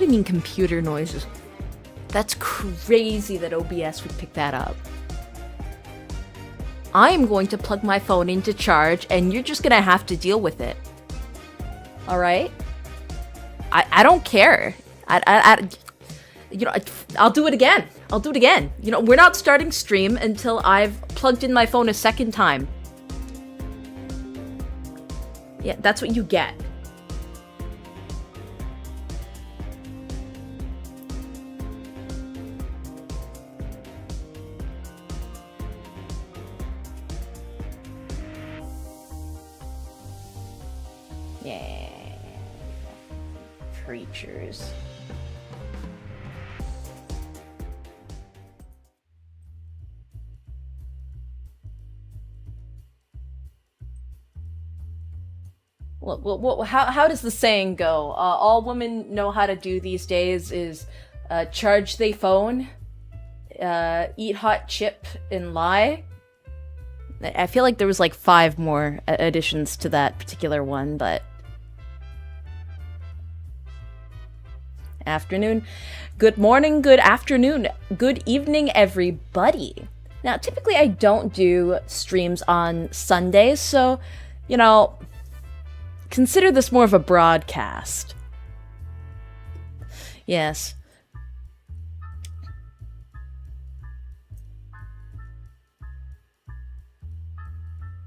What do you mean computer noises? That's crazy that OBS would pick that up. I am going to plug my phone into charge, and you're just gonna have to deal with it. Alright? I don't care. You know, I'll do it again. I'll do it again. You know, we're not starting stream until I've plugged in my phone a second time. Yeah, that's what you get. Yeah. Creatures. Well, how does the saying go? All women know how to do these days is charge they phone, eat hot chip, and lie. I feel like there was like 5 more additions to that particular one, but... Afternoon. Good morning, good afternoon, good evening, everybody. Now, typically I don't do streams on Sundays, so, you know... Consider this more of a broadcast. Yes.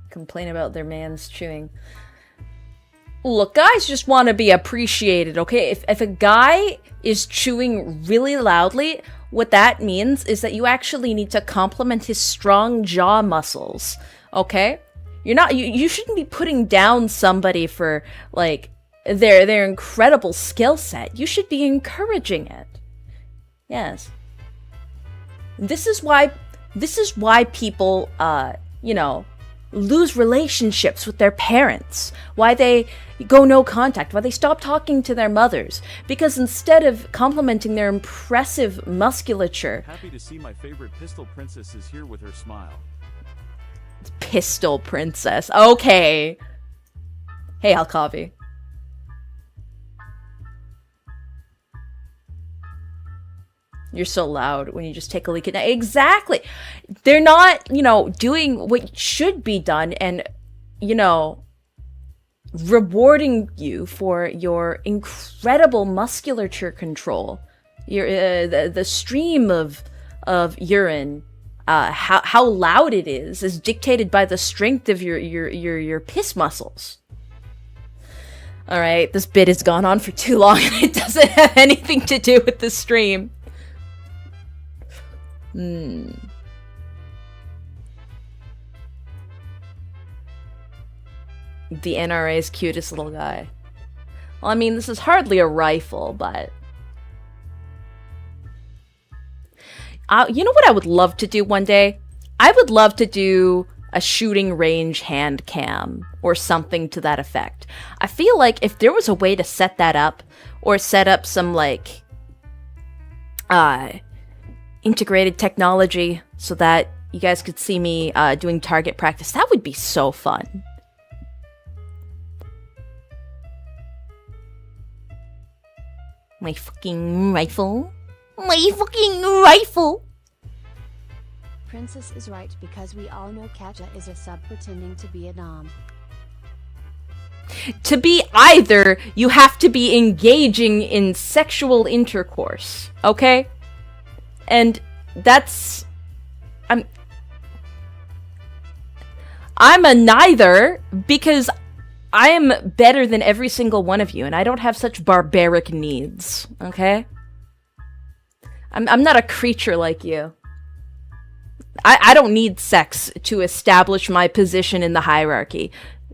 Complain about their man's chewing. Look, guys just want to be appreciated, okay? If a guy is chewing really loudly, what that means is that you actually need to compliment his strong jaw muscles, okay? You're not, you shouldn't be putting down somebody for, like, their incredible skill set. You should be encouraging it. Yes. This is why people, you know, lose relationships with their parents. Why they go no contact. Why they stop talking to their mothers. Because instead of complimenting their impressive musculature... Happy to see my favorite pistol princess is here with her smile. Pistol princess. Okay. Hey, Alkavi. You're so loud when you just take a leak at night. Exactly. They're not, you know, doing what should be done and, you know, rewarding you for your incredible musculature control. Your the stream of urine. How loud it is dictated by the strength of your piss muscles. All right, this bit has gone on for too long, and it doesn't have anything to do with the stream. The NRA's cutest little guy. Well, I mean, this is hardly a rifle, but... you know what I would love to do one day? I would love to do a shooting range hand cam or something to that effect. I feel like if there was a way to set that up or set up some like integrated technology so that you guys could see me doing target practice, that would be so fun. My fucking rifle. My fucking rifle! Princess is right because we all know Katya is a sub pretending to be a dom. To be either, you have to be engaging in sexual intercourse, okay? And that's... I'm a neither because I am better than every single one of you and I don't have such barbaric needs, okay? I'm not a creature like you. I don't need sex to establish my position in the hierarchy.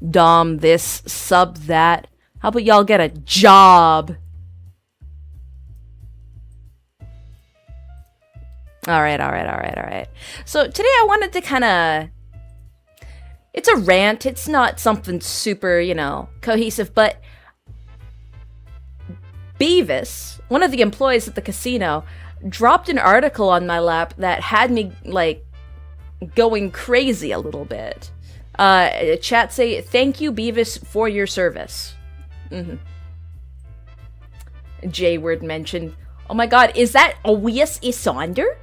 Dom this, sub that. How about y'all get a job? Alright. So today I wanted to kind of... It's a rant. It's not something super, you know, cohesive, but... Beavis, one of the employees at the casino... dropped an article on my lap that had me, like, going crazy a little bit. Chat say, thank you, Beavis, for your service. J-word mentioned. Oh my god, is that Owias Isander?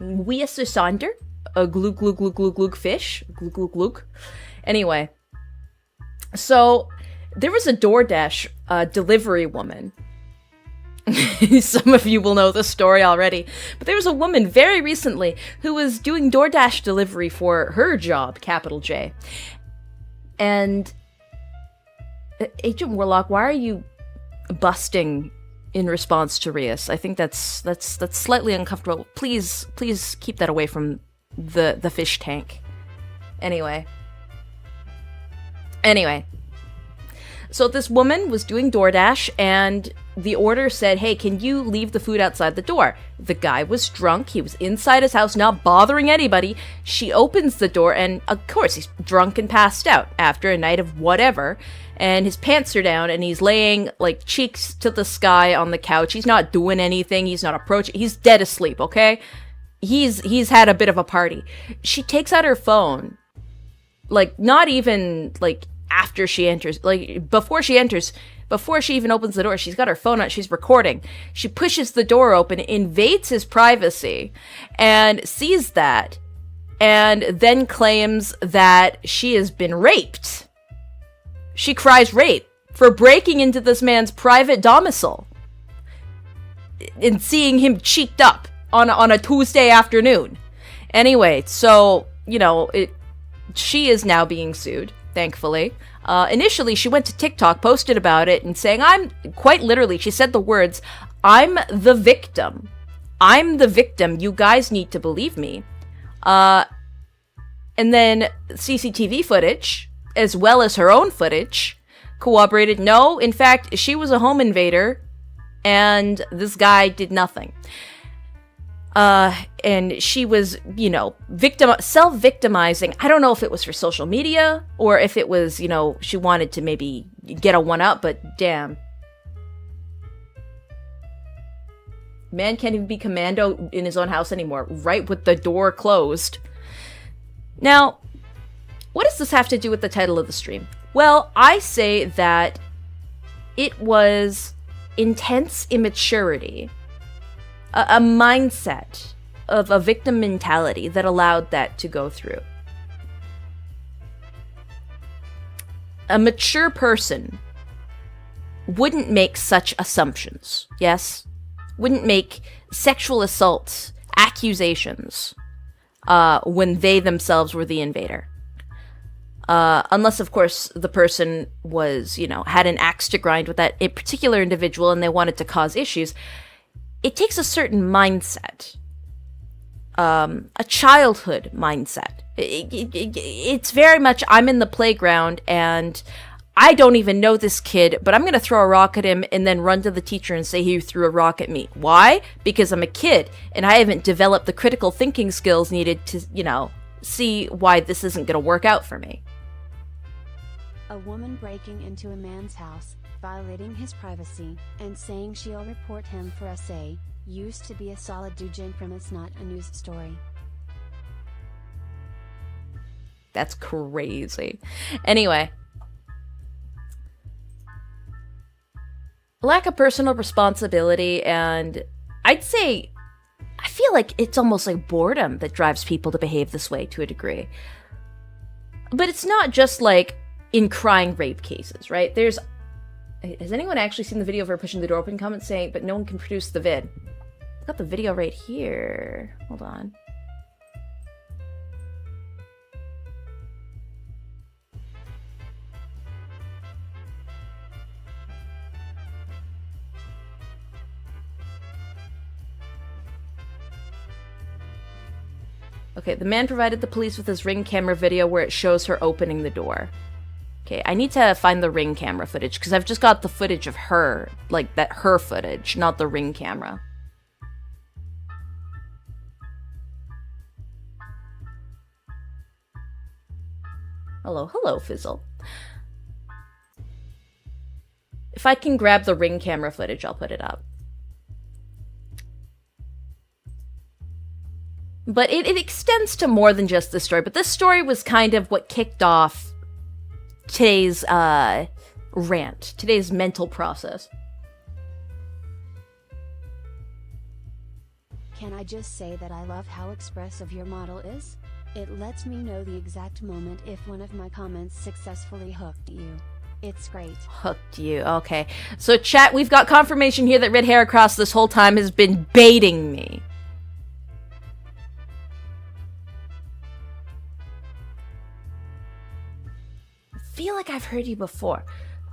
Owias Isander? A gluk gluk gluk gluk gluk fish? Gluk gluk gluk. Anyway. So, there was a DoorDash delivery woman. Some of you will know the story already. But there was a woman very recently who was doing DoorDash delivery for her job, capital J. And Agent Warlock, why are you busting in response to Rias? I think that's slightly uncomfortable. Please keep that away from the fish tank. Anyway. So this woman was doing DoorDash, and the order said, hey, can you leave the food outside the door? The guy was drunk. He was inside his house, not bothering anybody. She opens the door, and of course, he's drunk and passed out after a night of whatever. And his pants are down, and he's laying, like, cheeks to the sky on the couch. He's not doing anything. He's not approaching. He's dead asleep, okay? He's had a bit of a party. She takes out her phone. Like, not even, like, after she enters, like, before she even opens the door, she's got her phone out, she's recording. She pushes the door open, invades his privacy, and sees that, and then claims that she has been raped. She cries rape for breaking into this man's private domicile and seeing him cheeked up on a Tuesday afternoon. Anyway, so, you know, she is now being sued. Thankfully. Initially, she went to TikTok, posted about it, and saying, quite literally, she said the words, I'm the victim. I'm the victim. You guys need to believe me. And then CCTV footage, as well as her own footage, corroborated, no, in fact, she was a home invader, and this guy did nothing. And she was, you know, self-victimizing. I don't know if it was for social media or if it was, you know, she wanted to maybe get a one-up, but damn. Man can't even be commando in his own house anymore, right with the door closed. Now, what does this have to do with the title of the stream? Well, I say that it was intense immaturity. A mindset of a victim mentality that allowed that to go through. A mature person wouldn't make such assumptions, yes? Wouldn't make sexual assault accusations when they themselves were the invader. Unless, of course, the person was, you know, had an axe to grind with that particular individual and they wanted to cause issues. It takes a certain mindset, a childhood mindset. It's very much, I'm in the playground and I don't even know this kid, but I'm going to throw a rock at him and then run to the teacher and say he threw a rock at me. Why? Because I'm a kid and I haven't developed the critical thinking skills needed to, you know, see why this isn't going to work out for me. A woman breaking into a man's house, violating his privacy, and saying she'll report him for SA, used to be a solid Dujin premise, not a news story. That's crazy. Anyway. Lack of personal responsibility, and I'd say, I feel like it's almost like boredom that drives people to behave this way to a degree. But it's not just like in crying rape cases, right? Has anyone actually seen the video of her pushing the door open? Comment saying, but no one can produce the vid. I've got the video right here. Hold on. Okay, the man provided the police with his Ring camera video where it shows her opening the door. Okay, I need to find the Ring camera footage, because I've just got the footage of her, like, her footage, not the Ring camera. Hello, Fizzle. If I can grab the Ring camera footage, I'll put it up. But it extends to more than just this story, but this story was kind of what kicked off today's rant, today's mental process. Can I just say that I love how expressive your model is? It lets me know the exact moment if one of my comments successfully hooked you. It's great. Hooked you. Okay. So chat, we've got confirmation here that Red Hair Across this whole time has been baiting me. I feel like I've heard you before.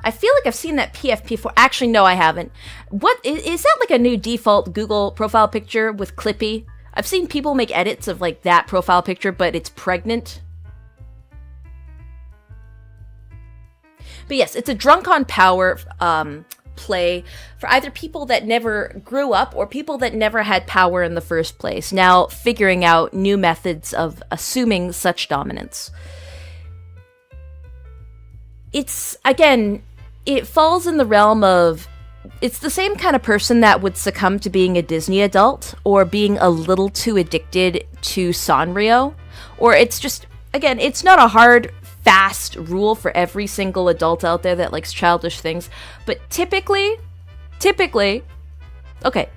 I feel like I've seen that PFP before. Actually, no, I haven't. What is that, like a new default Google profile picture with Clippy? I've seen people make edits of like that profile picture, but it's pregnant. But yes, it's a drunk on power play for either people that never grew up or people that never had power in the first place, now figuring out new methods of assuming such dominance. It's, again, it falls in the realm of, it's the same kind of person that would succumb to being a Disney adult or being a little too addicted to Sanrio. Or it's just, again, it's not a hard, fast rule for every single adult out there that likes childish things. But typically, okay,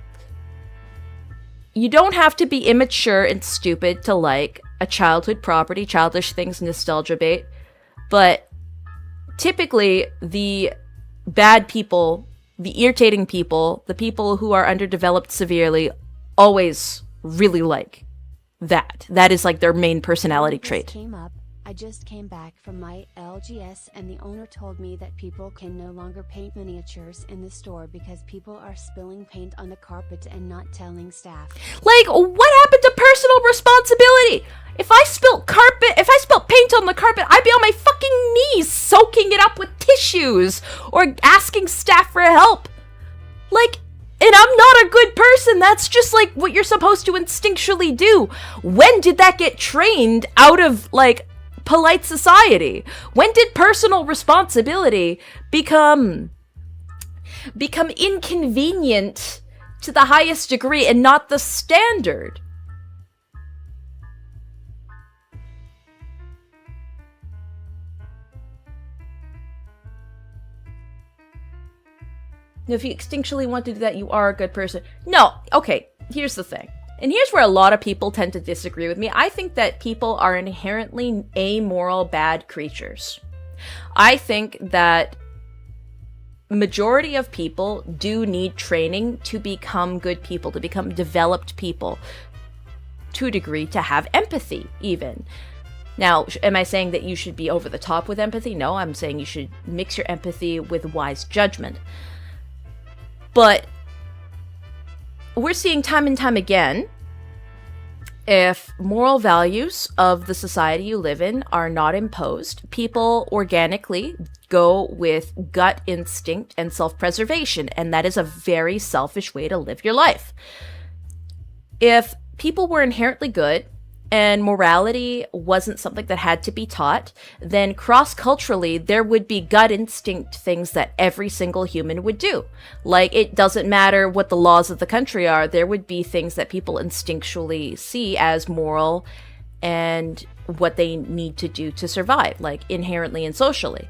you don't have to be immature and stupid to like a childhood property, childish things, nostalgia bait. But typically, the bad people, the irritating people, the people who are underdeveloped severely, always really like that. That is like their main personality trait. I just came back from my LGS and the owner told me that people can no longer paint miniatures in the store because people are spilling paint on the carpet and not telling staff. Like, what happened to personal responsibility? If I spilt paint on the carpet, I'd be on my fucking knees soaking it up with tissues or asking staff for help. Like, and I'm not a good person. That's just like what you're supposed to instinctually do. When did that get trained out of like polite society? When did personal responsibility become inconvenient to the highest degree and not the standard? If you instinctually want to do that, you are a good person. No, okay, here's the thing. And here's where a lot of people tend to disagree with me. I think that people are inherently amoral, bad creatures. I think that majority of people do need training to become good people, to become developed people, to a degree, to have empathy, even. Now, am I saying that you should be over the top with empathy? No, I'm saying you should mix your empathy with wise judgment. But we're seeing time and time again, if moral values of the society you live in are not imposed, people organically go with gut instinct and self-preservation, and that is a very selfish way to live your life. If people were inherently good and morality wasn't something that had to be taught, then cross-culturally, there would be gut instinct things that every single human would do. Like, it doesn't matter what the laws of the country are, there would be things that people instinctually see as moral and what they need to do to survive, like inherently and socially.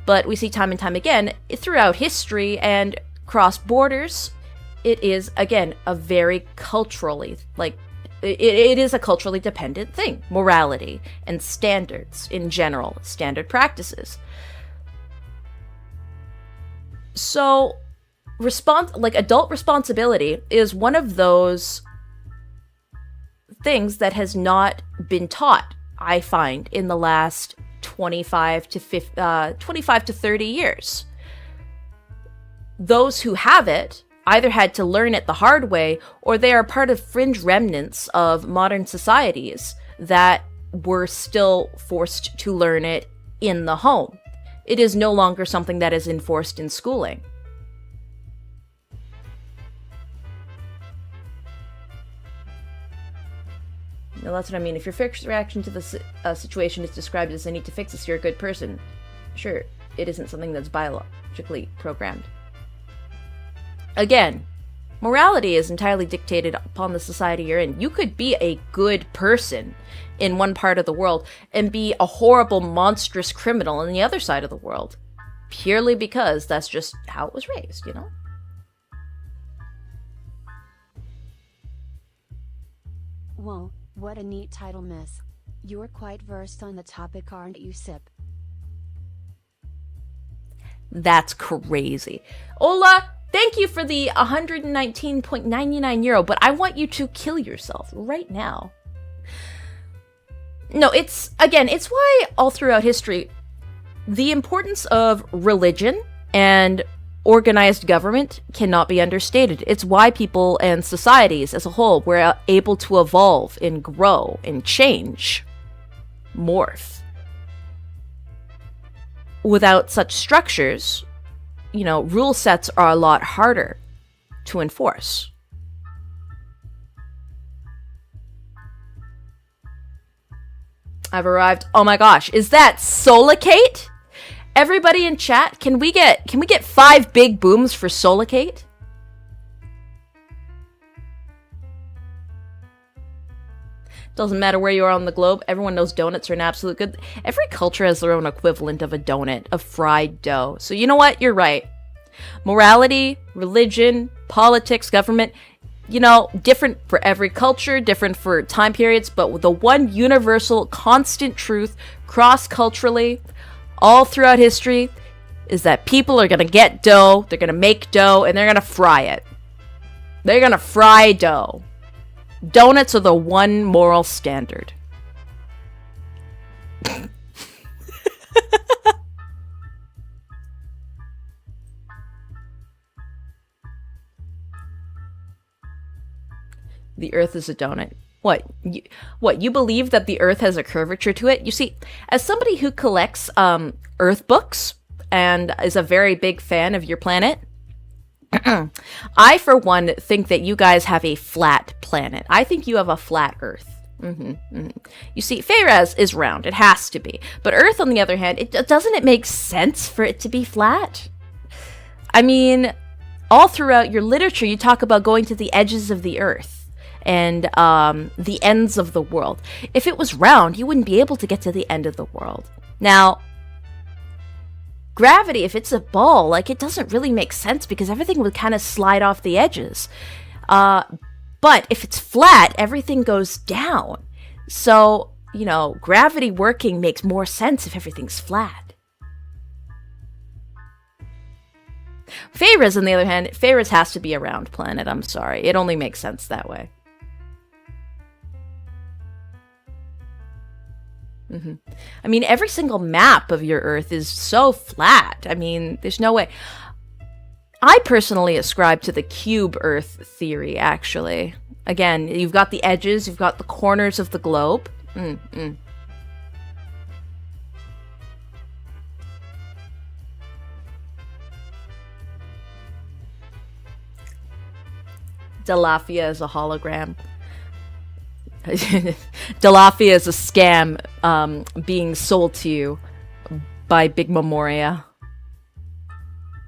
But we see time and time again, throughout history and cross borders, it is, again, a very culturally, like, it is a culturally dependent thing. Morality and standards in general, standard practices. So, adult responsibility is one of those things that has not been taught, I find, in the last 25 to 30 years. Those who have it either had to learn it the hard way, or they are part of fringe remnants of modern societies that were still forced to learn it in the home. It is no longer something that is enforced in schooling. Now, that's what I mean. If your first reaction to the situation is described as I need to fix this, you're a good person. Sure, it isn't something that's biologically programmed. Again, morality is entirely dictated upon the society you're in. You could be a good person in one part of the world and be a horrible, monstrous criminal in the other side of the world, purely because that's just how it was raised, you know? Whoa, what a neat title, miss. You're quite versed on the topic, aren't you, Sip? That's crazy. Ola, thank you for the 119.99 euro, but I want you to kill yourself right now. No, it's why all throughout history, the importance of religion and organized government cannot be understated. It's why people and societies as a whole were able to evolve and grow and change, morph. Without such structures, rule sets are a lot harder to enforce. I've arrived. Oh my gosh, is that Solacate? Everybody in chat, can we get 5 big booms for Solacate? Doesn't matter where you are on the globe, everyone knows donuts are an absolute good. Every culture has their own equivalent of a donut, of fried dough. So you know what? You're right. Morality, religion, politics, government, different for every culture, different for time periods, but the one universal, constant truth, cross-culturally, all throughout history, is that people are gonna get dough, they're gonna make dough, and they're gonna fry it. They're gonna fry dough. Donuts are the one moral standard. The earth is a donut. What? You believe that the earth has a curvature to it? You see, as somebody who collects earth books and is a very big fan of your planet, I, for one, think that you guys have a flat planet. I think you have a flat earth. You see, Faraz is round. It has to be. But Earth, on the other hand, doesn't it make sense for it to be flat? I mean, all throughout your literature, you talk about going to the edges of the Earth and the ends of the world. If it was round, you wouldn't be able to get to the end of the world. Now, gravity, if it's a ball, it doesn't really make sense because everything would kind of slide off the edges. But if it's flat, everything goes down. So, gravity working makes more sense if everything's flat. Faraz, on the other hand, Faraz has to be a round planet. I'm sorry. It only makes sense that way. I mean, every single map of your Earth is so flat. I mean, there's no way. I personally ascribe to the cube Earth theory, actually. Again, you've got the edges, you've got the corners of the globe. Delafia is a hologram. Delafia is a scam being sold to you by Big Memoria.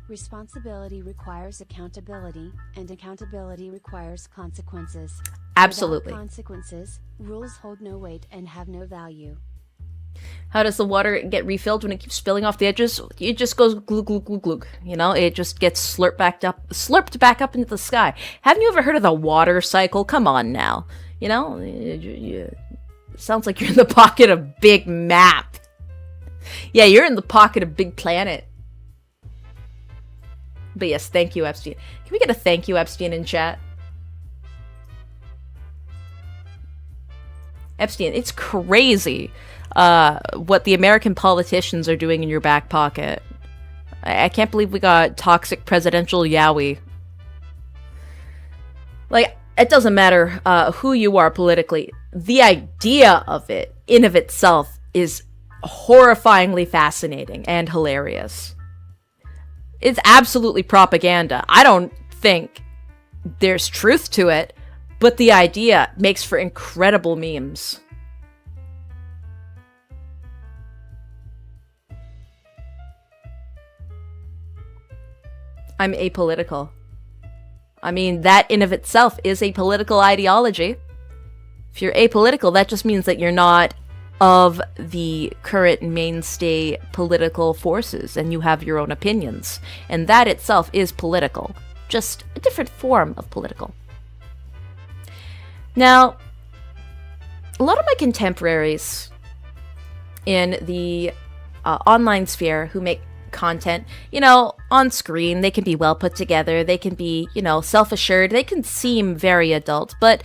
Responsibility requires accountability, and accountability requires consequences. Absolutely. Without consequences, rules hold no weight and have no value. How does the water get refilled when it keeps spilling off the edges? It just goes glug, glug, glug, glug. It just gets slurped back up into the sky. Haven't you ever heard of the water cycle? Come on now. It sounds like you're in the pocket of Big Map. Yeah, you're in the pocket of Big Planet. But yes, thank you, Epstein. Can we get a thank you, Epstein, in chat? Epstein, it's crazy what the American politicians are doing in your back pocket. I can't believe we got toxic presidential Yowie. It doesn't matter who you are politically. The idea of it, in of itself, is horrifyingly fascinating and hilarious. It's absolutely propaganda. I don't think there's truth to it, but the idea makes for incredible memes. I'm apolitical. I mean, that in of itself is a political ideology. If you're apolitical, that just means that you're not of the current mainstay political forces and you have your own opinions. And that itself is political. Just a different form of political. Now, a lot of my contemporaries in the online sphere who make content, you know, on screen, they can be well put together, they can be, you know, self-assured, they can seem very adult, but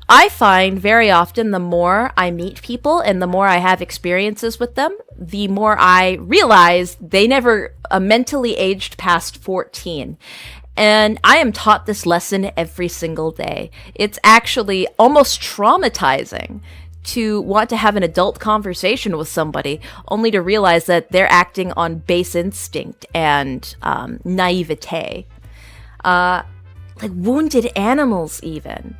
I find very often the more I meet people and the more I have experiences with them, the more I realize they never mentally aged past 14. And I am taught this lesson every single day. It's actually almost traumatizing to want to have an adult conversation with somebody, only to realize that they're acting on base instinct and naivete. Like wounded animals, even.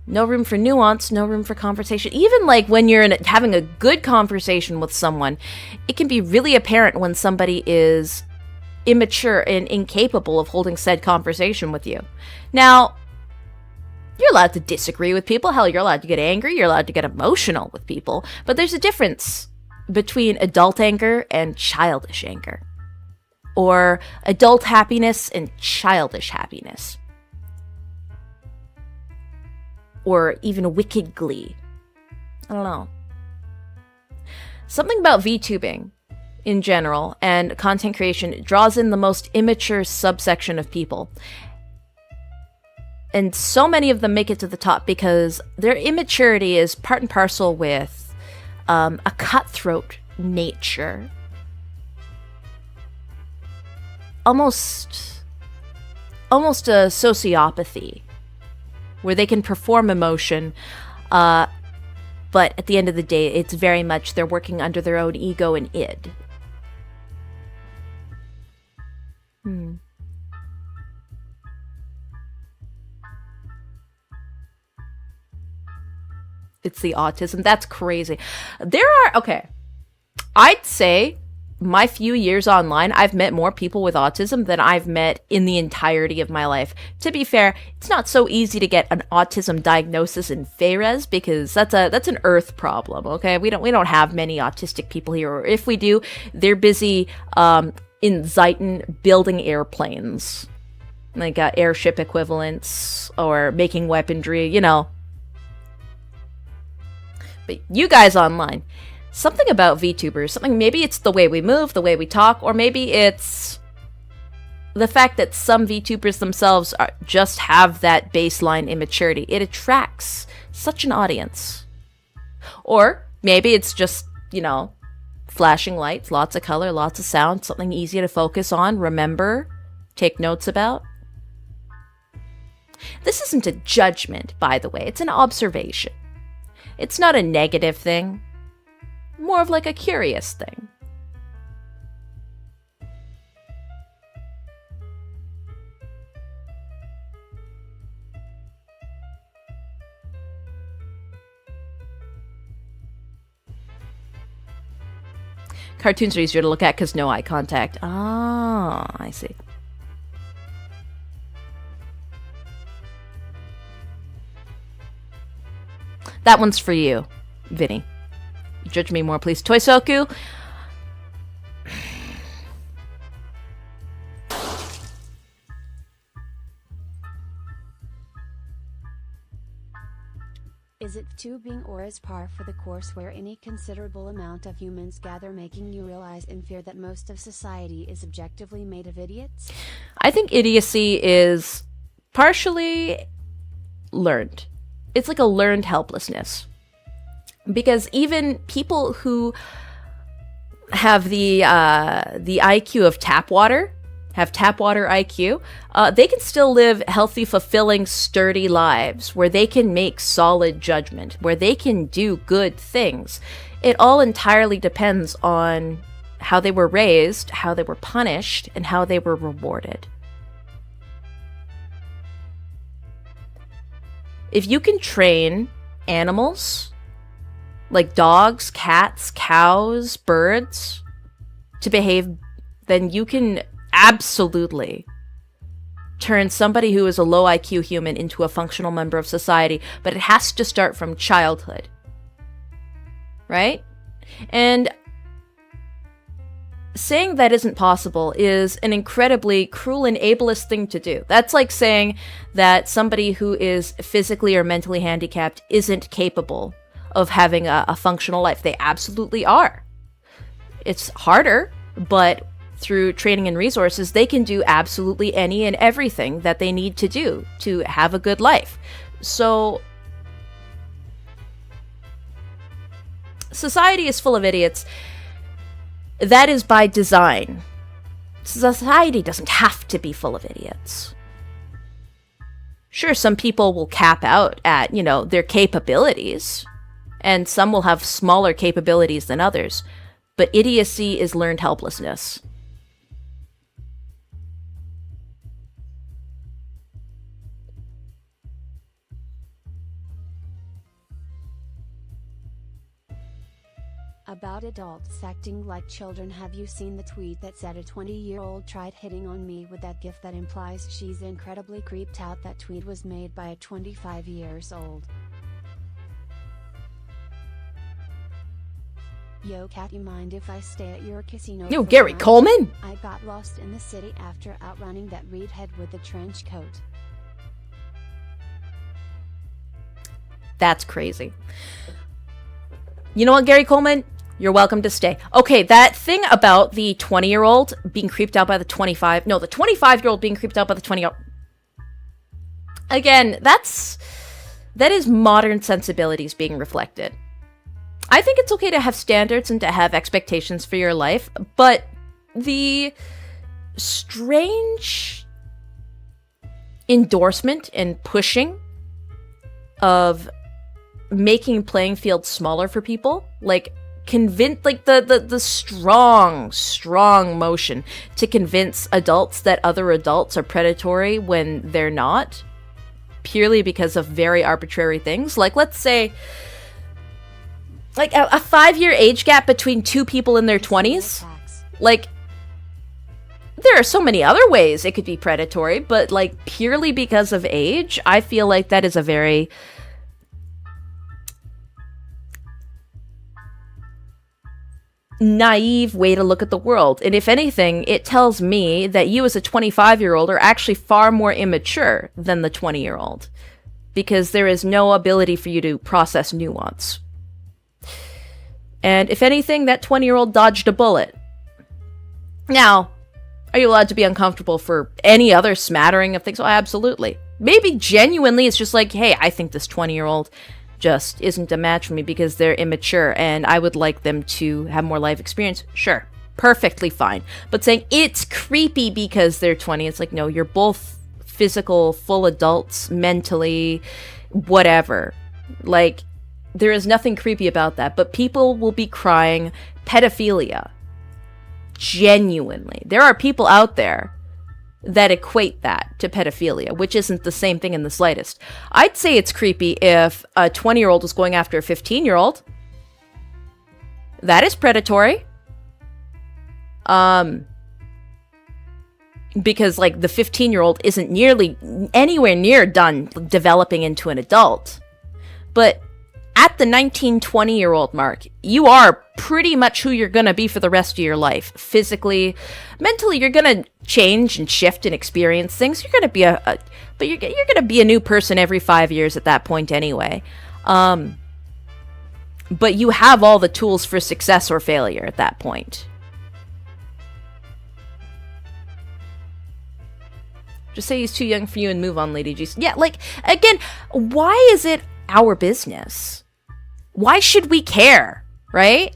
No room for nuance, no room for conversation. Even like when you're having a good conversation with someone, it can be really apparent when somebody is immature and incapable of holding said conversation with you. Now, you're allowed to disagree with people. Hell, you're allowed to get angry. You're allowed to get emotional with people. But there's a difference between adult anger and childish anger. Or adult happiness and childish happiness. Or even wicked glee. I don't know. Something about VTubing in general and content creation draws in the most immature subsection of people. And so many of them make it to the top because their immaturity is part and parcel with a cutthroat nature. Almost a sociopathy, where they can perform emotion, but at the end of the day, it's very much they're working under their own ego and id. It's the autism. That's crazy. Okay, I'd say my few years online, I've met more people with autism than I've met in the entirety of my life. To be fair, it's not so easy to get an autism diagnosis in Fairez because that's an Earth problem. Okay, we don't have many autistic people here, or if we do, they're busy in Zeiton building airplanes, like airship equivalents, or making weaponry, you know. But you guys online, something about VTubers, something, maybe it's the way we move, the way we talk, or maybe it's the fact that some VTubers themselves just have that baseline immaturity. It attracts such an audience. Or maybe it's just, you know, flashing lights, lots of color, lots of sound, something easy to focus on, remember, take notes about. This isn't a judgment, by the way, it's an observation. It's not a negative thing, more of like a curious thing. Cartoons are easier to look at because no eye contact. Ah, I see. That one's for you, Vinny. Judge me more, please. Toysoku. Is it tubing or is par for the course where any considerable amount of humans gather, making you realize in fear that most of society is objectively made of idiots? I think idiocy is partially learned. It's like a learned helplessness. Because even people who have the IQ of tap water, have tap water IQ, they can still live healthy, fulfilling, sturdy lives where they can make solid judgment, where they can do good things. It all entirely depends on how they were raised, how they were punished, and how they were rewarded. If you can train animals, like dogs, cats, cows, birds, to behave, then you can absolutely turn somebody who is a low IQ human into a functional member of society, but it has to start from childhood. Right? And saying that isn't possible is an incredibly cruel and ableist thing to do. That's like saying that somebody who is physically or mentally handicapped isn't capable of having a functional life. They absolutely are. It's harder, but through training and resources, they can do absolutely any and everything that they need to do to have a good life. So, society is full of idiots. That is by design. Society doesn't have to be full of idiots. Sure, some people will cap out at, their capabilities, and some will have smaller capabilities than others, but idiocy is learned helplessness. About adults acting like children, have you seen the tweet that said a 20-year-old tried hitting on me with that gif that implies she's incredibly creeped out? That tweet was made by a 25 years old. Yo, cat, you mind if I stay at your casino? Yo, Gary Coleman? I got lost in the city after outrunning that redhead with the trench coat. That's crazy. You know what, Gary Coleman? You're welcome to stay. Okay, that thing about the 20-year-old being creeped out by the 25-year-old being creeped out by the 20-year-old. Again, that is modern sensibilities being reflected. I think it's okay to have standards and to have expectations for your life, but the strange endorsement and pushing of making playing fields smaller for people, the strong motion to convince adults that other adults are predatory when they're not, purely because of very arbitrary things. Like, let's say, like a 5-year age gap between two people in their 20s. Like, there are so many other ways it could be predatory, but purely because of age, I feel like that is a very naive way to look at the world. And if anything, it tells me that you as a 25-year-old are actually far more immature than the 20-year-old, because there is no ability for you to process nuance. And if anything, that 20-year-old dodged a bullet. Now, are you allowed to be uncomfortable for any other smattering of things? Oh, absolutely. Maybe genuinely it's just like, hey, I think this 20-year-old just isn't a match for me because they're immature and I would like them to have more life experience. Sure, perfectly fine. But saying it's creepy because they're 20, it's like, no, you're both physical, full adults, mentally, whatever. There is nothing creepy about that, but people will be crying pedophilia. Genuinely. There are people out there that equate that to pedophilia, which isn't the same thing in the slightest. I'd say it's creepy if a 20-year-old was going after a 15-year-old. That is predatory. Because, the 15-year-old isn't anywhere near done developing into an adult. But at the 19-20-year-old mark, you are pretty much who you're going to be for the rest of your life. Physically, mentally, you're going to change and shift and experience things. You're going to be you're going to be a new person every 5 years at that point anyway. But you have all the tools for success or failure at that point. Just say he's too young for you and move on, Lady G. Yeah, again, why is it our business? Why should we care, right?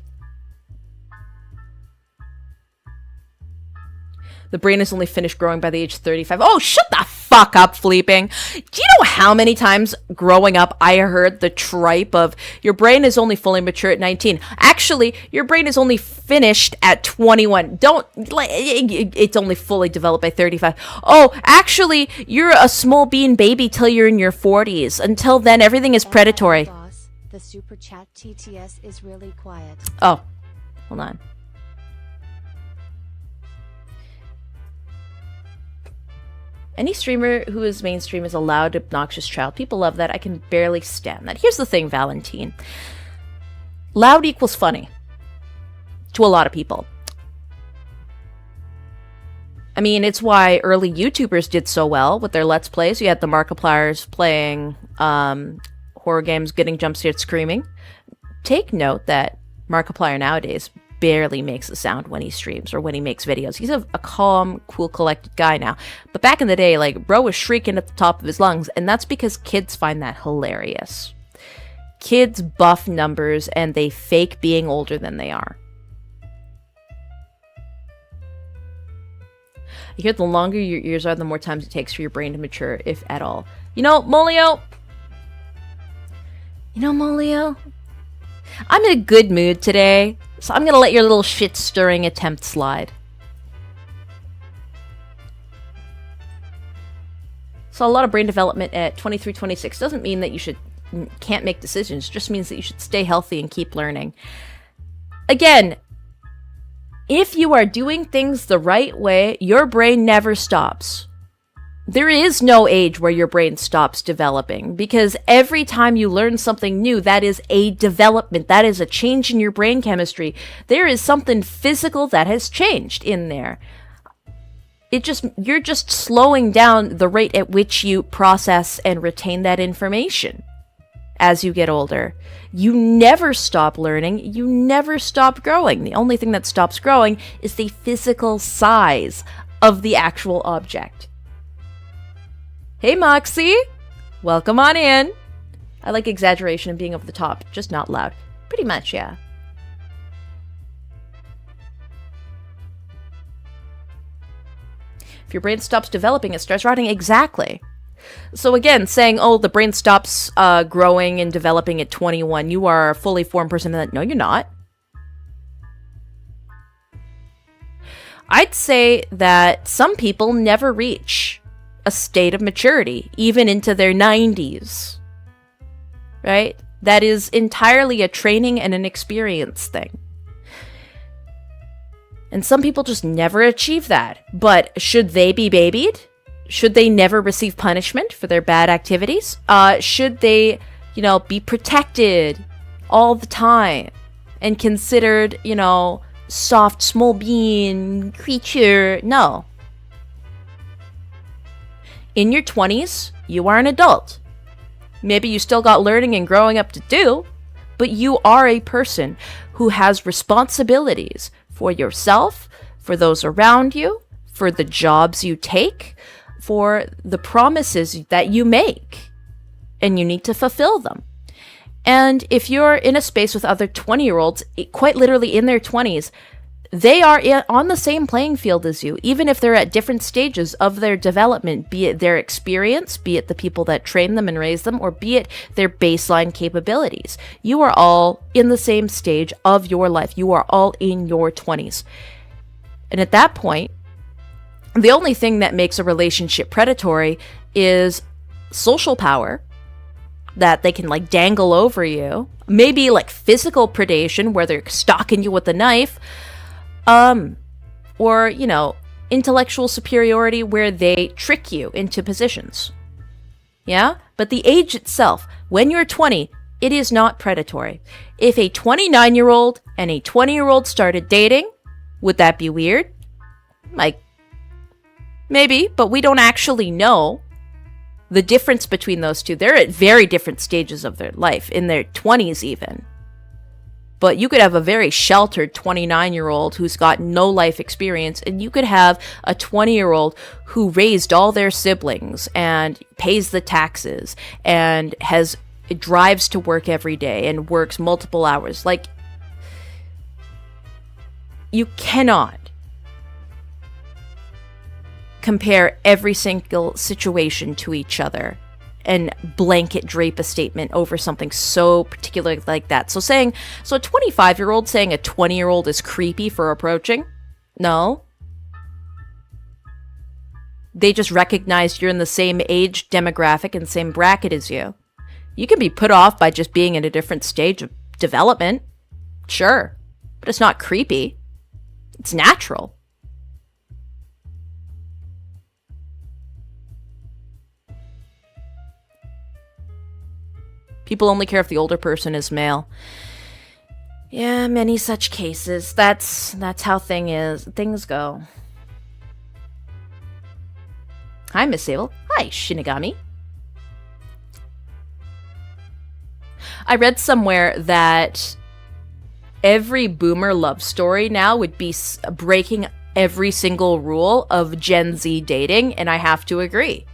The brain is only finished growing by the age of 35. Oh, shut the fuck up, Fleeping. Do you know how many times growing up I heard the tripe of, your brain is only fully mature at 19. Actually, your brain is only finished at 21. It's only fully developed by 35. Oh, actually, you're a small bean baby till you're in your 40s. Until then, everything is predatory. Boss, the super chat TTS is really quiet. Oh, hold on. Any streamer who is mainstream is a loud, obnoxious child. People love that. I can barely stand that. Here's the thing, Valentine. Loud equals funny. To a lot of people. I mean, it's why early YouTubers did so well with their Let's Plays. You had the Markipliers playing horror games, getting jump scared, screaming. Take note that Markiplier nowadays barely makes a sound when he streams or when he makes videos. He's a calm, cool, collected guy now. But back in the day, like, bro was shrieking at the top of his lungs, and that's because kids find that hilarious. Kids buff numbers, and they fake being older than they are. You hear the longer your ears are, the more time it takes for your brain to mature, if at all. You know, Molio, I'm in a good mood today, so I'm gonna let your little shit-stirring attempt slide. So a lot of brain development at 23, 26 doesn't mean that you can't make decisions, just means that you should stay healthy and keep learning. Again, if you are doing things the right way, your brain never stops. There is no age where your brain stops developing, because every time you learn something new, that is a development. That is a change in your brain chemistry. There is something physical that has changed in there. You're just slowing down the rate at which you process and retain that information as you get older. You never stop learning. You never stop growing. The only thing that stops growing is the physical size of the actual object. Hey, Moxie! Welcome on in. I like exaggeration and being over the top, just not loud. Pretty much, yeah. If your brain stops developing, it starts rotting. Exactly. So again, saying, oh, the brain stops growing and developing at 21, you are a fully formed person. No, you're not. I'd say that some people never reach a state of maturity, even into their 90s. Right? That is entirely a training and an experience thing. And some people just never achieve that. But should they be babied? Should they never receive punishment for their bad activities? Should they, be protected all the time and considered, soft, small being creature? No. In your 20s, you are an adult. Maybe you still got learning and growing up to do, but you are a person who has responsibilities for yourself, for those around you, for the jobs you take, for the promises that you make, and you need to fulfill them. And if you're in a space with other 20-year-olds, quite literally in their 20s, they are on the same playing field as you, even if they're at different stages of their development, be it their experience, be it the people that train them and raise them, or be it their baseline capabilities. You are all in the same stage of your life. You are all in your 20s. And at that point, the only thing that makes a relationship predatory is social power, that they can dangle over you. Maybe physical predation, where they're stalking you with a knife. Or, intellectual superiority, where they trick you into positions. Yeah? But the age itself, when you're 20, it is not predatory. If a 29-year-old and a 20-year-old started dating, would that be weird? Maybe, but we don't actually know the difference between those two. They're at very different stages of their life, in their 20s even. But you could have a very sheltered 29-year-old who's got no life experience, and you could have a 20-year-old who raised all their siblings and pays the taxes and drives to work every day and works multiple hours. You cannot compare every single situation to each other and blanket drape a statement over something so particular like that. So a 25-year-old saying a 20-year-old is creepy for approaching? No. They just recognize you're in the same age demographic and same bracket as you. You can be put off by just being in a different stage of development. Sure. But it's not creepy. It's natural. People only care if the older person is male. Yeah, many such cases. That's how things go. Hi, Miss Sable. Hi, Shinigami. I read somewhere that every boomer love story now would be breaking every single rule of Gen Z dating, and I have to agree.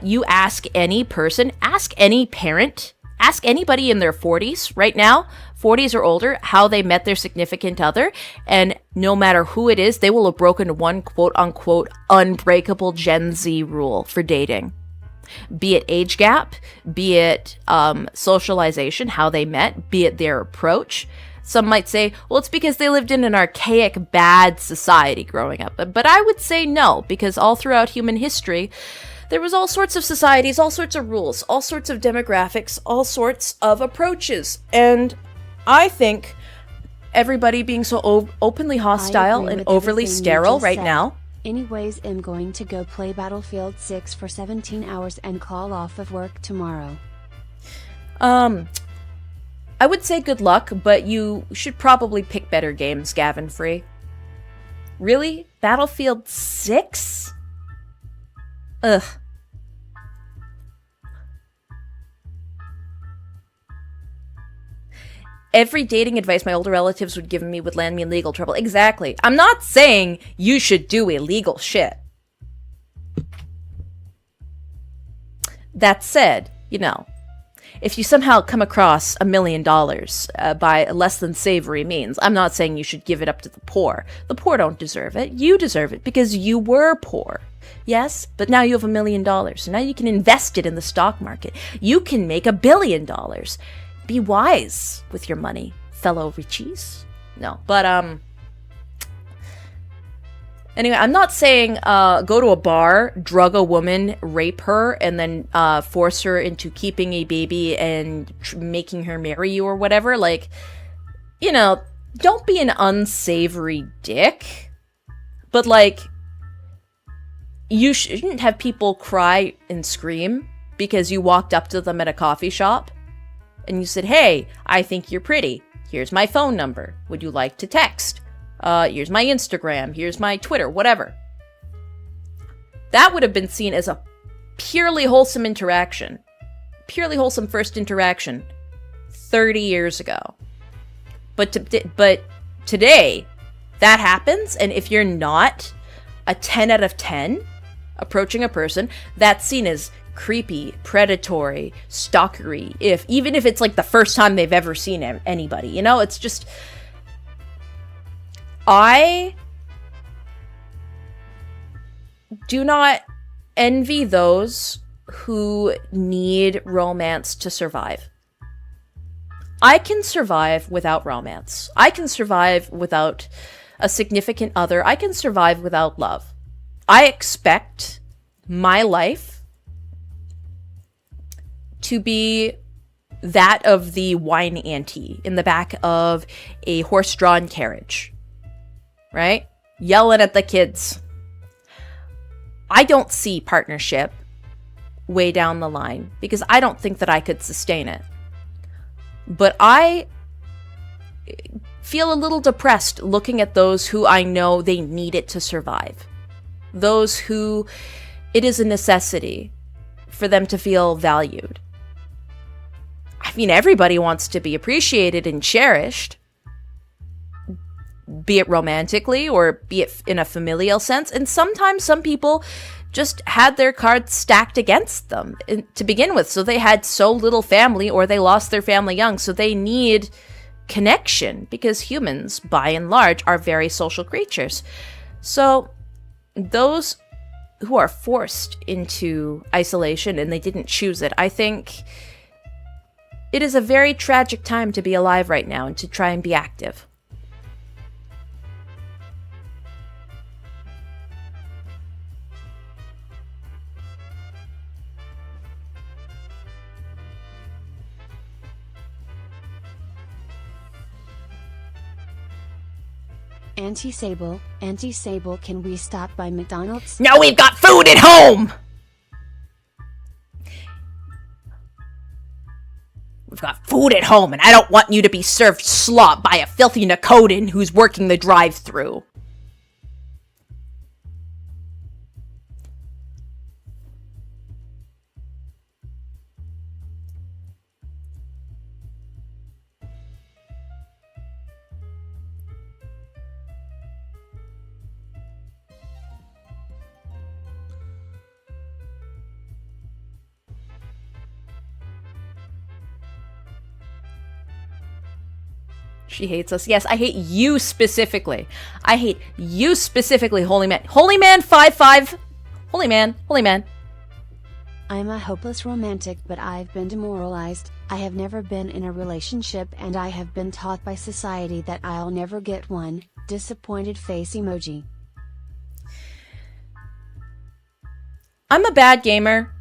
You ask any person, ask any parent, ask anybody in their 40s right now, 40s or older, how they met their significant other, and no matter who it is, they will have broken one quote-unquote unbreakable Gen Z rule for dating. Be it age gap, be it socialization, how they met, be it their approach. Some might say, well, it's because they lived in an archaic, bad society growing up. But I would say no, because all throughout human history, there was all sorts of societies, all sorts of rules, all sorts of demographics, all sorts of approaches. And I think everybody being so openly hostile and overly sterile right now. Anyways, I'm going to go play Battlefield 6 for 17 hours and call off of work tomorrow. I would say good luck, but you should probably pick better games, Gavin Free. Really? Battlefield 6? Ugh. Every dating advice my older relatives would give me would land me in legal trouble. Exactly. I'm not saying you should do illegal shit. That said, you know, if you somehow come across $1 million by less than savory means, I'm not saying you should give it up to the poor. The poor don't deserve it. You deserve it because you were poor. Yes, but now you have $1 million. So now you can invest it in the stock market. You can make $1 billion. Be wise with your money, fellow Richies. No, but anyway, I'm not saying go to a bar, drug a woman, rape her, and then force her into keeping a baby and making her marry you or whatever. Like, you know, don't be an unsavory dick. But like, you shouldn't have people cry and scream because you walked up to them at a coffee shop and you said, hey, I think you're pretty. Here's my phone number. Would you like to text? Here's my Instagram. Here's my Twitter, whatever. That would have been seen as a purely wholesome interaction. Purely wholesome first interaction 30 years ago. But today, that happens, and if you're not a 10 out of 10 approaching a person, that's seen as creepy, predatory, stalkery, even if it's like the first time they've ever seen anybody. You know, it's just... I do not envy those who need romance to survive. I can survive without romance. I can survive without a significant other. I can survive without love. I expect my life to be that of the wine auntie in the back of a horse-drawn carriage. Right? Yelling at the kids. I don't see partnership way down the line because I don't think that I could sustain it. But I feel a little depressed looking at those who I know they need it to survive. Those who it is a necessity for them to feel valued. I mean, everybody wants to be appreciated and cherished. Be it romantically or be it in a familial sense. And sometimes some people just had their cards stacked against them to begin with. So they had so little family or they lost their family young. So they need connection because humans, by and large, are very social creatures. So those who are forced into isolation and they didn't choose it, I think it is a very tragic time to be alive right now and to try and be active. Auntie Sable, can we stop by McDonald's? No, we've got food at home! We've got food at home, and I don't want you to be served slop by a filthy Nakotan who's working the drive-thru. She hates us. Yes, I hate you specifically. I hate you specifically, holy man. Holy man 5'5". Holy man. Holy man. I'm a hopeless romantic, but I've been demoralized. I have never been in a relationship and I have been taught by society that I'll never get one. Disappointed face emoji. I'm a bad gamer.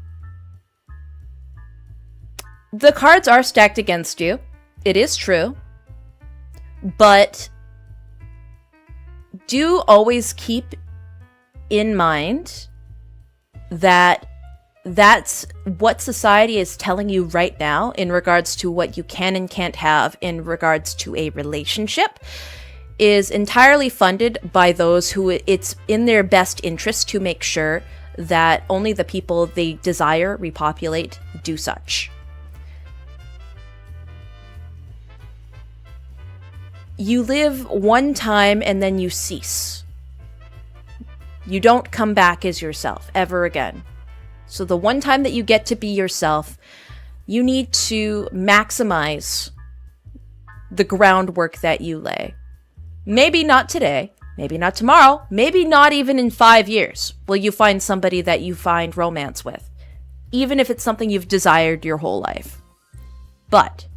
The cards are stacked against you. It is true. But do always keep in mind that that's what society is telling you right now in regards to what you can and can't have in regards to a relationship is entirely funded by those who it's in their best interest to make sure that only the people they desire repopulate do such. You live one time and then you cease. You don't come back as yourself ever again. So the one time that you get to be yourself, you need to maximize the groundwork that you lay. Maybe not today, maybe not tomorrow, maybe not even in 5 years will you find somebody that you find romance with, even if it's something you've desired your whole life. But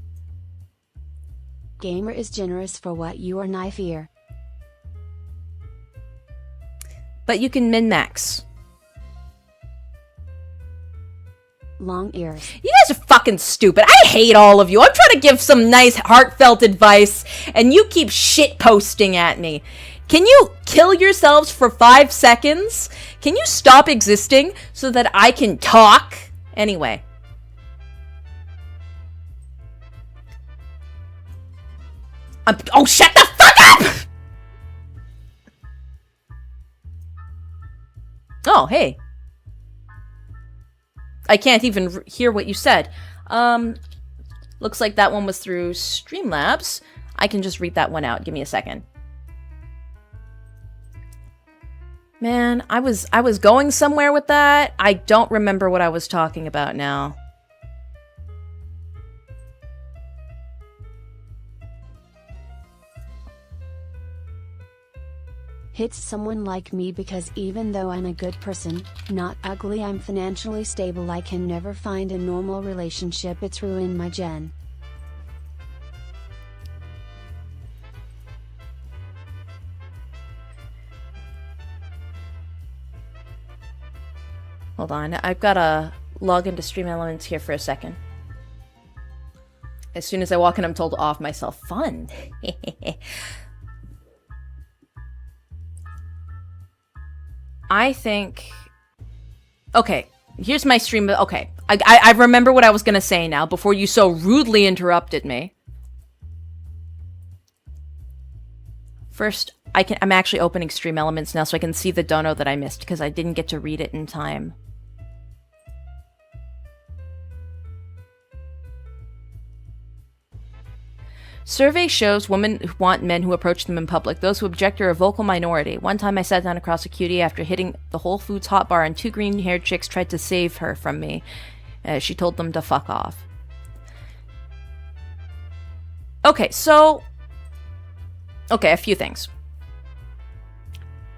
Gamer is generous for what you are not fear. But you can min-max. Long ears. You guys are fucking stupid. I hate all of you. I'm trying to give some nice heartfelt advice and you keep shit posting at me. Can you kill yourselves for 5 seconds? Can you stop existing so that I can talk? Anyway. Oh, shut the fuck up! Oh, hey. I can't even hear what you said. Looks like that one was through Streamlabs. I can just read that one out. Give me a second. Man, I was going somewhere with that. I don't remember what I was talking about now. Hits someone like me because even though I'm a good person, not ugly, I'm financially stable, I can never find a normal relationship, it's ruined my gen. Hold on, I've got to log into Stream Elements here for a second. As soon as I walk in, I'm told to off myself. Fun! I think... Okay, here's my stream... Okay, I remember what I was gonna say now, before you so rudely interrupted me. First, I'm actually opening Stream Elements now so I can see the dono that I missed, because I didn't get to read it in time. Survey shows women who want men who approach them in public. Those who object are a vocal minority. One time I sat down across a cutie after hitting the Whole Foods hot bar and 2 green-haired chicks tried to save her from me. She told them to fuck off. Okay, so... Okay, a few things.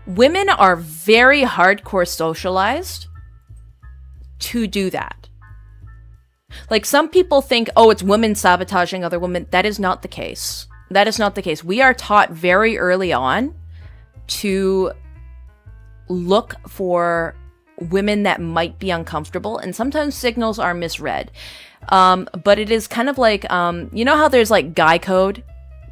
Women are very hardcore socialized to do that. Like, some people think, oh, it's women sabotaging other women. That is not the case. That is not the case. We are taught very early on to look for women that might be uncomfortable, and sometimes signals are misread. But it is kind of like, you know how there's, like, guy code?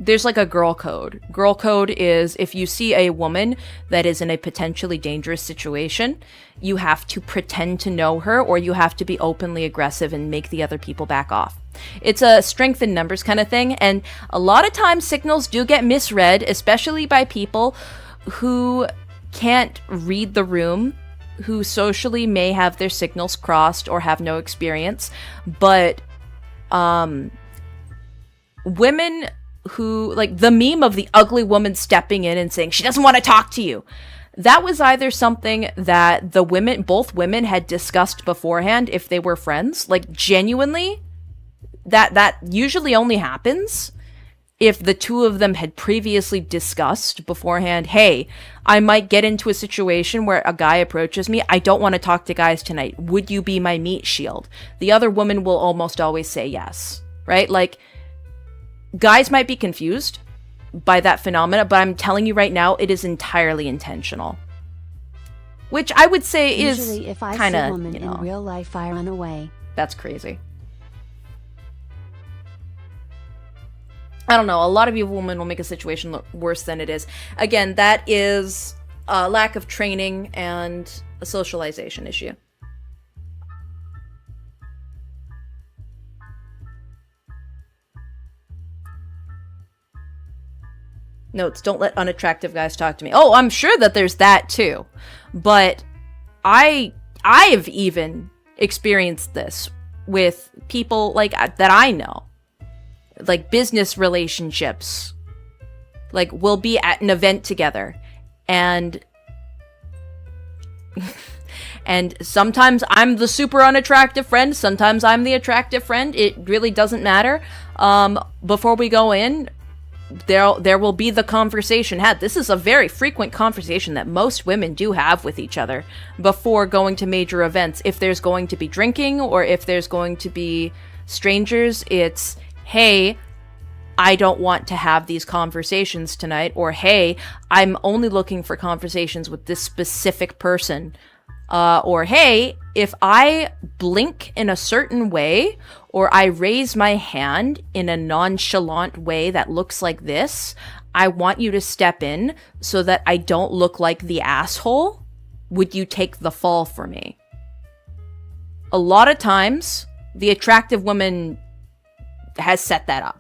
There's, like, a girl code. Girl code is if you see a woman that is in a potentially dangerous situation, you have to pretend to know her, or you have to be openly aggressive and make the other people back off. It's a strength in numbers kind of thing, and a lot of times signals do get misread, especially by people who can't read the room, who socially may have their signals crossed or have no experience, but women who, like, the meme of the ugly woman stepping in and saying she doesn't want to talk to you, that was either something that the women, both women, had discussed beforehand if they were friends. Like, genuinely, that usually only happens if the two of them had previously discussed beforehand, hey, I might get into a situation where a guy approaches me. I don't want to talk to guys tonight. Would you be my meat shield? The other woman will almost always say yes, right? Like, guys might be confused by that phenomena, but I'm telling you right now, it is entirely intentional. Which I would say Usually, is if I kind see a of, woman in real life, I run away. That's crazy. I don't know, a lot of you women will make a situation look worse than it is. Again, that is a lack of training and a socialization issue. Notes, don't let unattractive guys talk to me. Oh, I'm sure that there's that too. But I've even experienced this with people like that I know. Like business relationships. Like we'll be at an event together and and sometimes I'm the super unattractive friend, sometimes I'm the attractive friend. It really doesn't matter. Before we go in, there will be the conversation had. This is a very frequent conversation that most women do have with each other before going to major events. If there's going to be drinking or if there's going to be strangers, it's, hey, I don't want to have these conversations tonight, or hey, I'm only looking for conversations with this specific person. Or hey, if I blink in a certain way, or I raise my hand in a nonchalant way that looks like this, I want you to step in so that I don't look like the asshole. Would you take the fall for me? A lot of times, the attractive woman has set that up.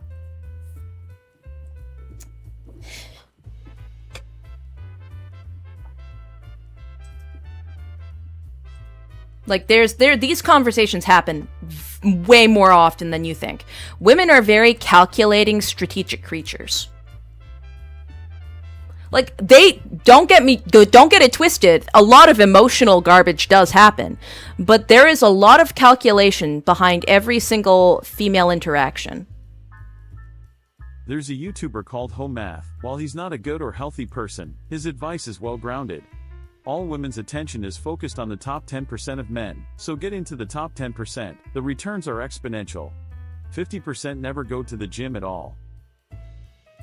Like, these conversations happen way more often than you think. Women are very calculating, strategic creatures. Like, don't get it twisted. A lot of emotional garbage does happen, but there is a lot of calculation behind every single female interaction. There's a YouTuber called Home Math. While he's not a good or healthy person, his advice is well-grounded. All women's attention is focused on the top 10% of men, so get into the top 10%. The returns are exponential. 50% never go to the gym at all.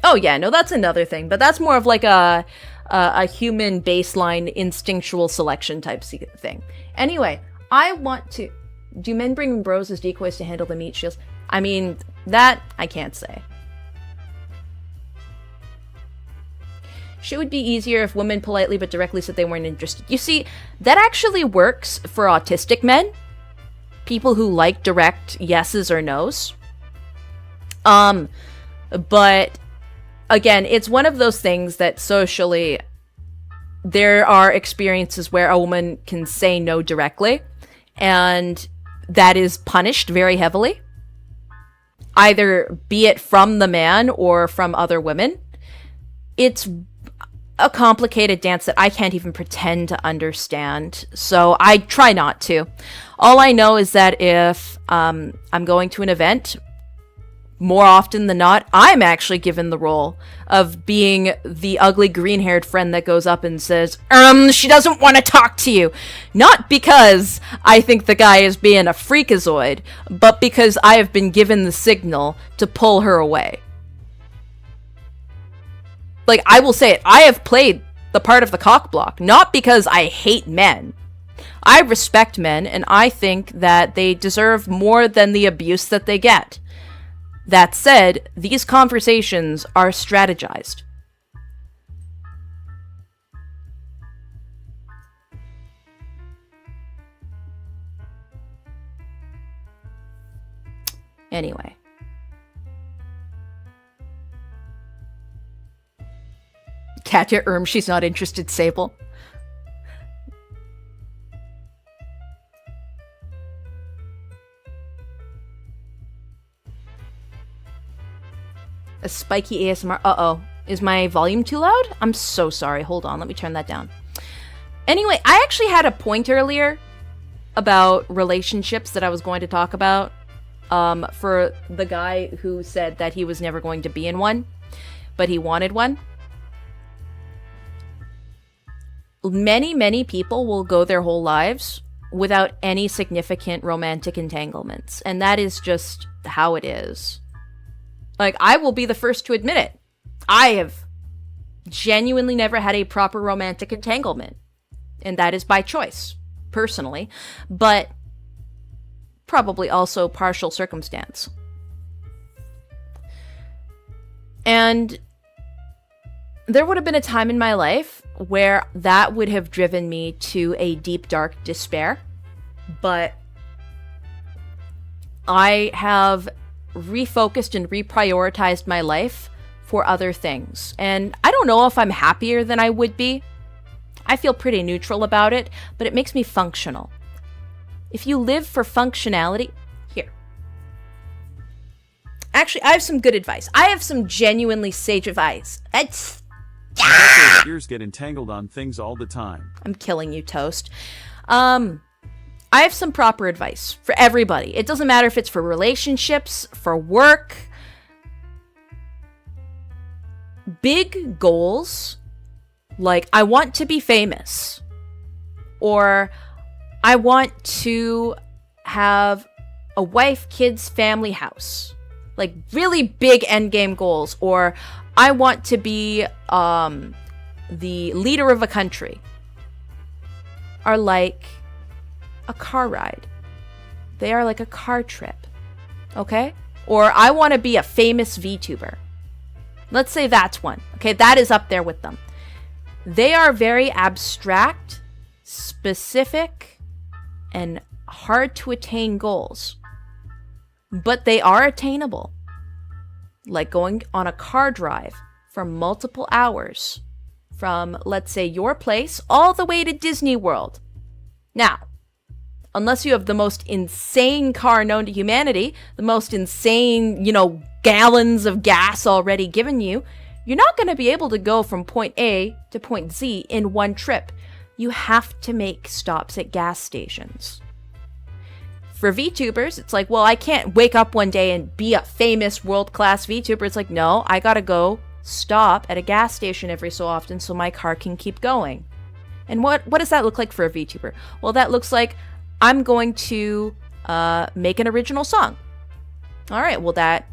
Oh yeah, no, that's another thing, but that's more of like a human baseline instinctual selection type thing. Anyway, I want to... Do men bring bros as decoys to handle the meat shields? I mean, that I can't say. Shit would be easier if women politely but directly said they weren't interested. You see, that actually works for autistic men. People who like direct yeses or nos. But again, it's one of those things that socially there are experiences where a woman can say no directly, and that is punished very heavily. Either be it from the man or from other women. It's a complicated dance that I can't even pretend to understand, so I try not to. All I know is that if I'm going to an event, more often than not, I'm actually given the role of being the ugly green-haired friend that goes up and says, she doesn't want to talk to you. Not because I think the guy is being a freakazoid, but because I have been given the signal to pull her away. Like, I will say it, I have played the part of the cock block, not because I hate men. I respect men, and I think that they deserve more than the abuse that they get. That said, these conversations are strategized. Anyway. Katya, she's not interested, Sable. A spiky ASMR. Uh-oh. Is my volume too loud? I'm so sorry. Hold on. Let me turn that down. Anyway, I actually had a point earlier about relationships that I was going to talk about. for the guy who said that he was never going to be in one, but he wanted one. Many, many people will go their whole lives without any significant romantic entanglements. And that is just how it is. Like, I will be the first to admit it. I have genuinely never had a proper romantic entanglement. And that is by choice, personally. But probably also partial circumstance. And there would have been a time in my life where that would have driven me to a deep, dark despair. But I have refocused and reprioritized my life for other things. And I don't know if I'm happier than I would be. I feel pretty neutral about it, but it makes me functional. If you live for functionality, here. Actually, I have some good advice. I have some genuinely sage advice. Ears get entangled on things all the time. I'm killing you, Toast. I have some proper advice for everybody. It doesn't matter if it's for relationships, for work. Big goals, like I want to be famous, or I want to have a wife, kids, family, house. Like really big endgame goals, or I want to be the leader of a country, are like a car ride. They are like a car trip, okay? Or I want to be a famous VTuber. Let's say that's one, okay? That is up there with them. They are very abstract, specific, and hard to attain goals. But they are attainable. Like going on a car drive for multiple hours from, let's say, your place all the way to Disney World. Now, unless you have the most insane car known to humanity, the most insane, gallons of gas already given you, you're not going to be able to go from point A to point Z in one trip. You have to make stops at gas stations. For VTubers, it's like, well, I can't wake up one day and be a famous world-class VTuber. It's like, no, I gotta go stop at a gas station every so often so my car can keep going. And what does that look like for a VTuber? Well, that looks like I'm going to make an original song. All right, well, that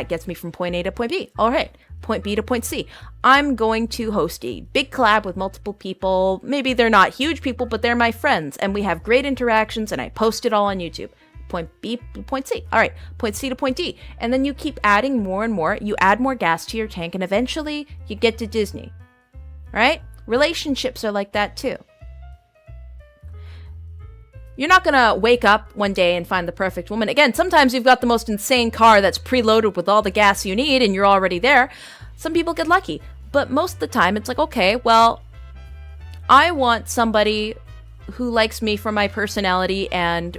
gets me from point A to point B. All right, point B to point C. I'm going to host a big collab with multiple people. Maybe they're not huge people, but they're my friends, and we have great interactions, and I post it all on YouTube. Point B to point C. All right, point C to point D. And then you keep adding more and more. You add more gas to your tank, and eventually you get to Disney. Right? Relationships are like that too. You're not going to wake up one day and find the perfect woman. Again, sometimes you've got the most insane car that's preloaded with all the gas you need and you're already there. Some people get lucky. But most of the time, it's like, okay, well, I want somebody who likes me for my personality and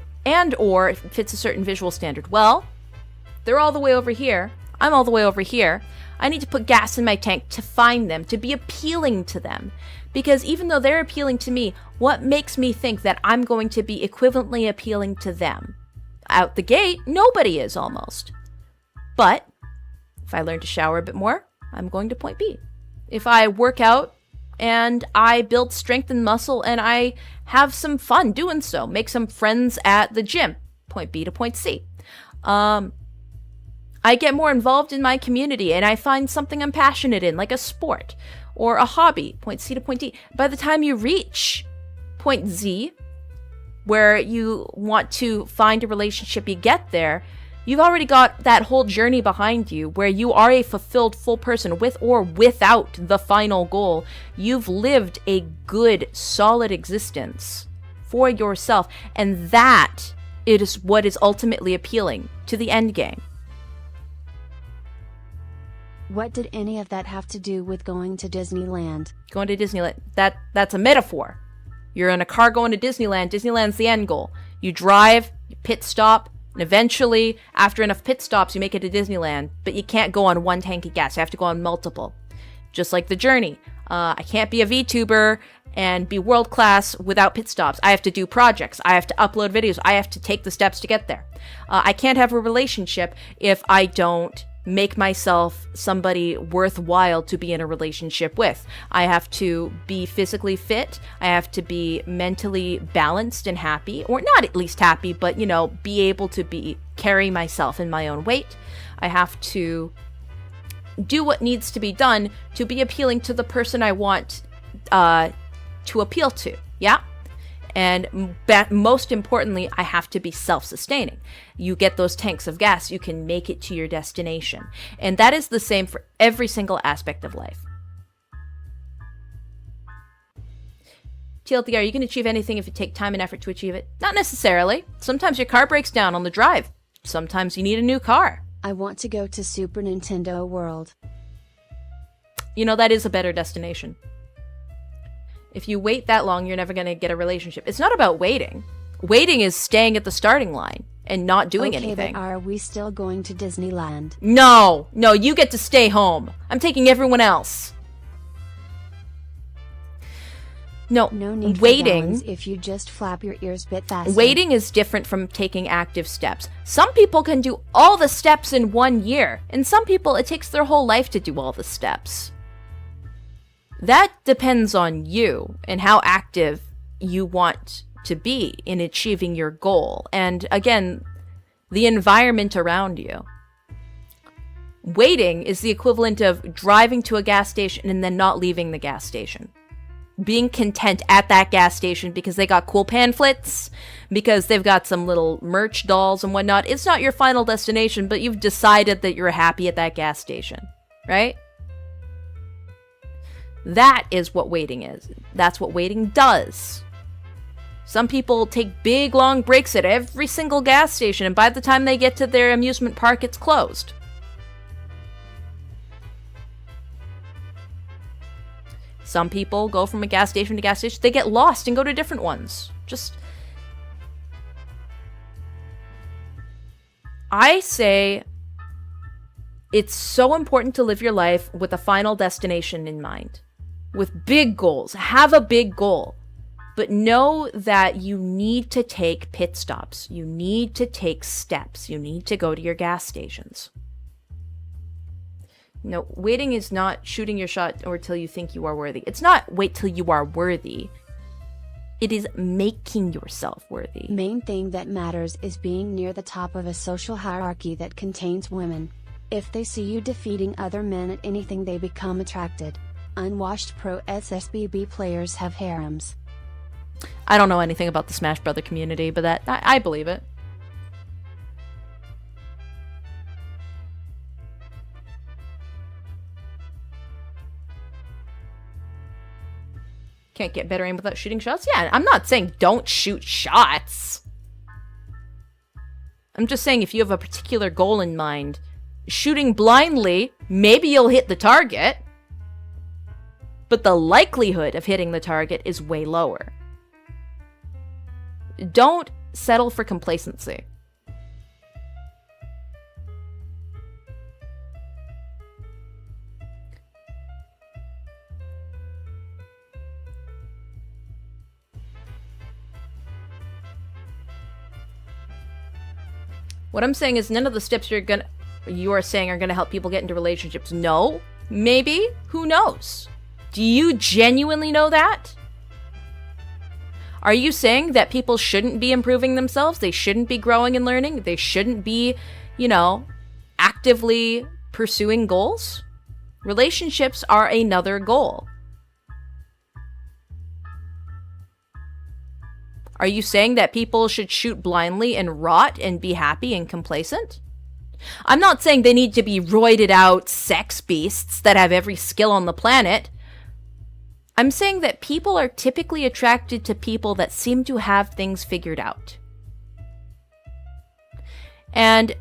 or fits a certain visual standard. Well, they're all the way over here. I'm all the way over here. I need to put gas in my tank to find them, to be appealing to them. Because even though they're appealing to me, what makes me think that I'm going to be equivalently appealing to them? Out the gate, nobody is almost. But if I learn to shower a bit more, I'm going to point B. If I work out and I build strength and muscle and I have some fun doing so, make some friends at the gym, point B to point C. I get more involved in my community and I find something I'm passionate in, like a sport or a hobby, point C to point D. By the time you reach point Z, where you want to find a relationship, you get there, you've already got that whole journey behind you where you are a fulfilled full person with or without the final goal. You've lived a good, solid existence for yourself. And that is what is ultimately appealing to the end game. What did any of that have to do with going to Disneyland? Going to Disneyland, that's a metaphor. You're in a car going to Disneyland. Disneyland's the end goal. You drive, you pit stop, and eventually, after enough pit stops, you make it to Disneyland. But you can't go on one tank of gas. You have to go on multiple. Just like the journey. I can't be a VTuber and be world class without pit stops. I have to do projects. I have to upload videos. I have to take the steps to get there. I can't have a relationship if I don't make myself somebody worthwhile to be in a relationship with. I have to be physically fit. I have to be mentally balanced and happy, or not at least happy, but, you know, be able to carry myself in my own weight. I have to do what needs to be done to be appealing to the person I want to appeal to. Yeah. And most importantly, I have to be self-sustaining. You get those tanks of gas, you can make it to your destination. And that is the same for every single aspect of life. TLDR, you can achieve anything if you take time and effort to achieve it. Not necessarily. Sometimes your car breaks down on the drive. Sometimes you need a new car. I want to go to Super Nintendo World. You know, that is a better destination. If you wait that long, you're never going to get a relationship. It's not about waiting. Waiting is staying at the starting line and not doing anything. But are we still going to Disneyland? No, you get to stay home. I'm taking everyone else. No need waiting. For if you just flap your ears a bit faster. Waiting is different from taking active steps. Some people can do all the steps in 1 year, and some people it takes their whole life to do all the steps. That depends on you and how active you want to be in achieving your goal. And again, the environment around you. Waiting is the equivalent of driving to a gas station and then not leaving the gas station. Being content at that gas station because they got cool pamphlets, because they've got some little merch dolls and whatnot. It's not your final destination, but you've decided that you're happy at that gas station, right? That is what waiting is. That's what waiting does. Some people take big, long breaks at every single gas station, and by the time they get to their amusement park, it's closed. Some people go from a gas station to gas station. They get lost and go to different ones. I say it's so important to live your life with a final destination in mind. With big goals. Have a big goal. But know that you need to take pit stops. You need to take steps. You need to go to your gas stations. No, waiting is not shooting your shot or till you think you are worthy. It's not wait till you are worthy. It is making yourself worthy. Main thing that matters is being near the top of a social hierarchy that contains women. If they see you defeating other men at anything, they become attracted. Unwashed pro SSBB players have harems. I don't know anything about the Smash Brother community, but I believe it. Can't get better aim without shooting shots? Yeah, I'm not saying don't shoot shots. I'm just saying if you have a particular goal in mind, shooting blindly, maybe you'll hit the target, but the likelihood of hitting the target is way lower. Don't settle for complacency. What I'm saying is none of the steps you are saying are gonna help people get into relationships. No, maybe, who knows? Do you genuinely know that? Are you saying that people shouldn't be improving themselves? They shouldn't be growing and learning? They shouldn't be, actively pursuing goals? Relationships are another goal. Are you saying that people should shoot blindly and rot and be happy and complacent? I'm not saying they need to be roided out sex beasts that have every skill on the planet. I'm saying that people are typically attracted to people that seem to have things figured out. And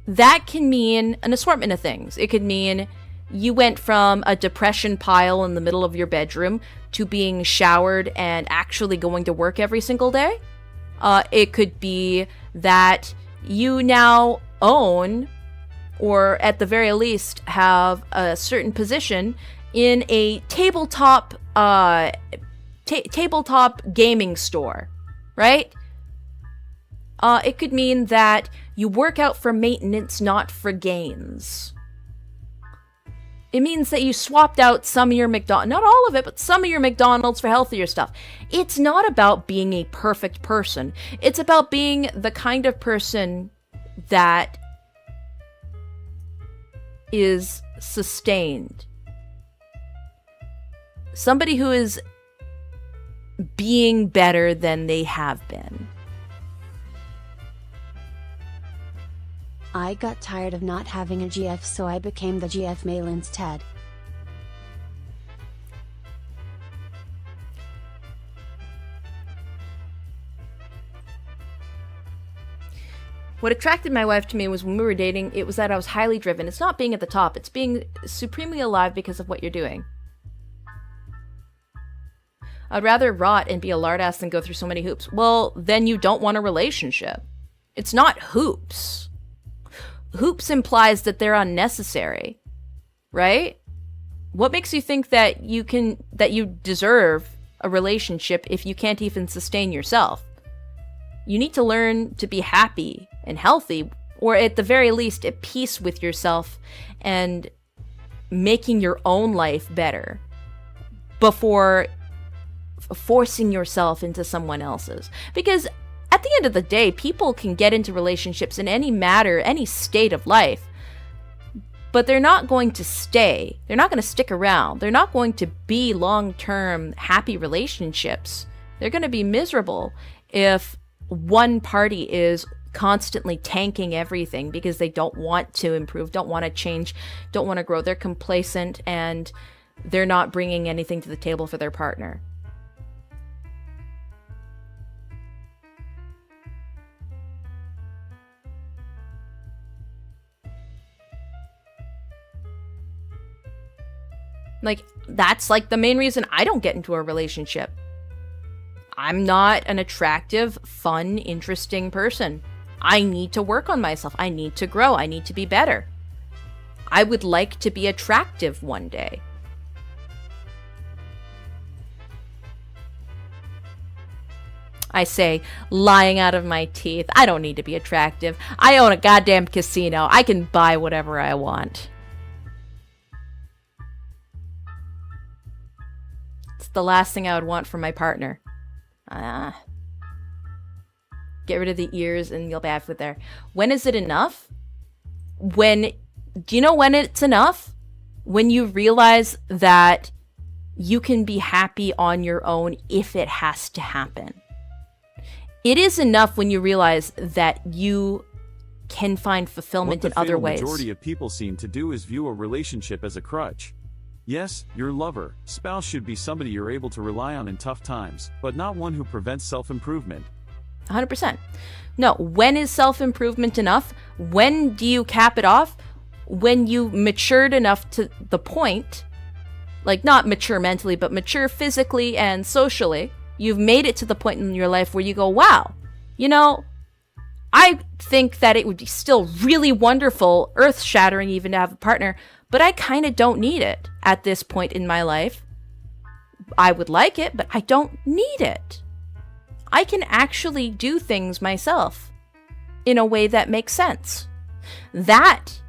that can mean an assortment of things. It could mean you went from a depression pile in the middle of your bedroom to being showered and actually going to work every single day. It could be that you now own or at the very least have a certain position in a tabletop tabletop gaming store, right? It could mean that you work out for maintenance, not for gains. It means that you swapped out some of your McDonald's, not all of it, but some of your McDonald's for healthier stuff. It's not about being a perfect person. It's about being the kind of person that is sustained. Somebody who is being better than they have been. I got tired of not having a GF, so I became the GF male instead. What attracted my wife to me was when we were dating, it was that I was highly driven. It's not being at the top, it's being supremely alive because of what you're doing. I'd rather rot and be a lard ass than go through so many hoops. Well, then you don't want a relationship. It's not hoops. Hoops implies that they're unnecessary, right? What makes you think that you deserve a relationship if you can't even sustain yourself? You need to learn to be happy and healthy, or at the very least at peace with yourself and making your own life better before forcing yourself into someone else's. Because at the end of the day, people can get into relationships in any matter, any state of life, but they're not going to stay. They're not going to stick around. They're not going to be long-term happy relationships. They're going to be miserable if one party is constantly tanking everything because they don't want to improve, don't want to change, don't want to grow. They're complacent and they're not bringing anything to the table for their partner. Like, that's like the main reason I don't get into a relationship. I'm not an attractive, fun, interesting person. I need to work on myself. I need to grow. I need to be better. I would like to be attractive one day. I say, lying out of my teeth. I don't need to be attractive. I own a goddamn casino. I can buy whatever I want. It's the last thing I would want from my partner. Get rid of the ears and you'll be happy with there. When is it enough? Do you know when it's enough? When you realize that you can be happy on your own if it has to happen. It is enough when you realize that you can find fulfillment in other ways. What the majority of people seem to do is view a relationship as a crutch. Yes, your lover, spouse should be somebody you're able to rely on in tough times, but not one who prevents self-improvement. 100%. No, when is self-improvement enough? When do you cap it off? When you matured enough to the point, like not mature mentally, but mature physically and socially, you've made it to the point in your life where you go, wow, you know, I think that it would be still really wonderful, earth-shattering even to have a partner, but I kind of don't need it at this point in my life. I would like it, but I don't need it. I can actually do things myself in a way that makes sense. That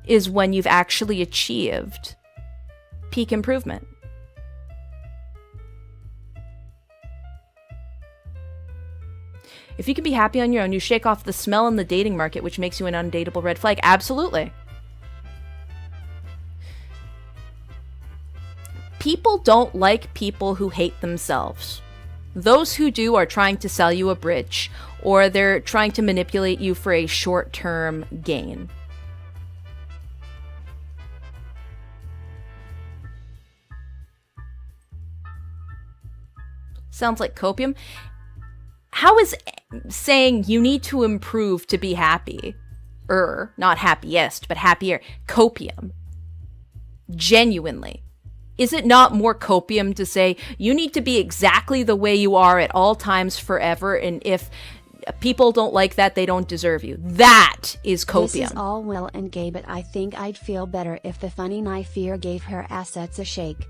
is when you've actually achieved peak improvement. If you can be happy on your own, you shake off the smell in the dating market, which makes you an undateable red flag. Absolutely. People don't like people who hate themselves. Those who do are trying to sell you a bridge, or they're trying to manipulate you for a short-term gain. Sounds like copium. How is saying you need to improve to be happy, not happiest, but happier, copium? Genuinely. Is it not more copium to say you need to be exactly the way you are at all times forever, and if people don't like that, they don't deserve you. That is copium. This is all well and gay, but I think I'd feel better if the funny knife ear gave her assets a shake.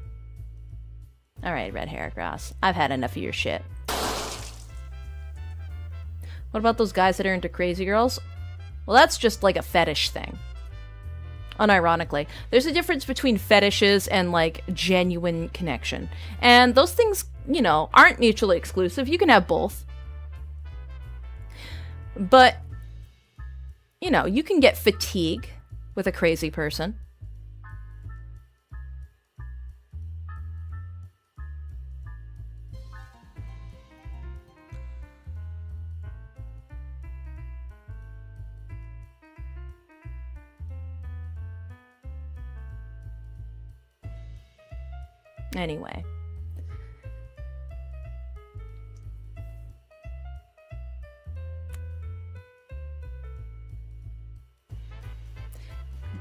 Alright, red hair grass. I've had enough of your shit. What about those guys that are into crazy girls? Well, that's just like a fetish thing. Unironically. There's a difference between fetishes and, like, genuine connection. And those things, you know, aren't mutually exclusive. You can have both. But, you know, you can get fatigue with a crazy person. Anyway.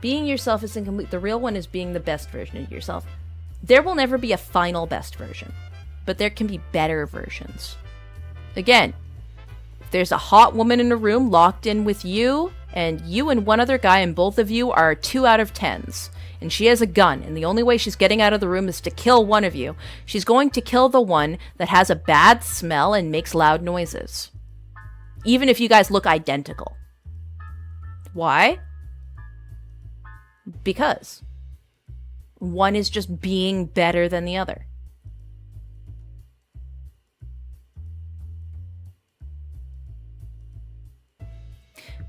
Being yourself is incomplete. The real one is being the best version of yourself. There will never be a final best version, but there can be better versions. Again, if there's a hot woman in a room locked in with you, and you and one other guy, and both of you are 2 out of 10s, and she has a gun, and the only way she's getting out of the room is to kill one of you, she's going to kill the one that has a bad smell and makes loud noises. Even if you guys look identical. Why? Because one is just being better than the other.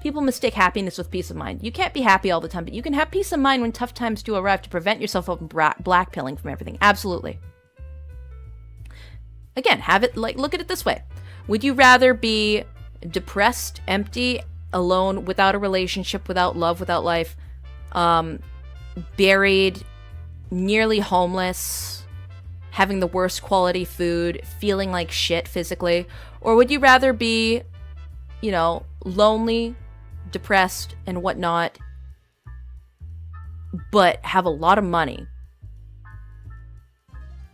People mistake happiness with peace of mind. You can't be happy all the time, but you can have peace of mind when tough times do arrive to prevent yourself from blackpilling from everything. Absolutely. Again, have it like, look at it this way. Would you rather be depressed, empty, alone, without a relationship, without love, without life, buried, nearly homeless, having the worst quality food, feeling like shit physically? Or would you rather be, you know, lonely, depressed, and whatnot, but have a lot of money,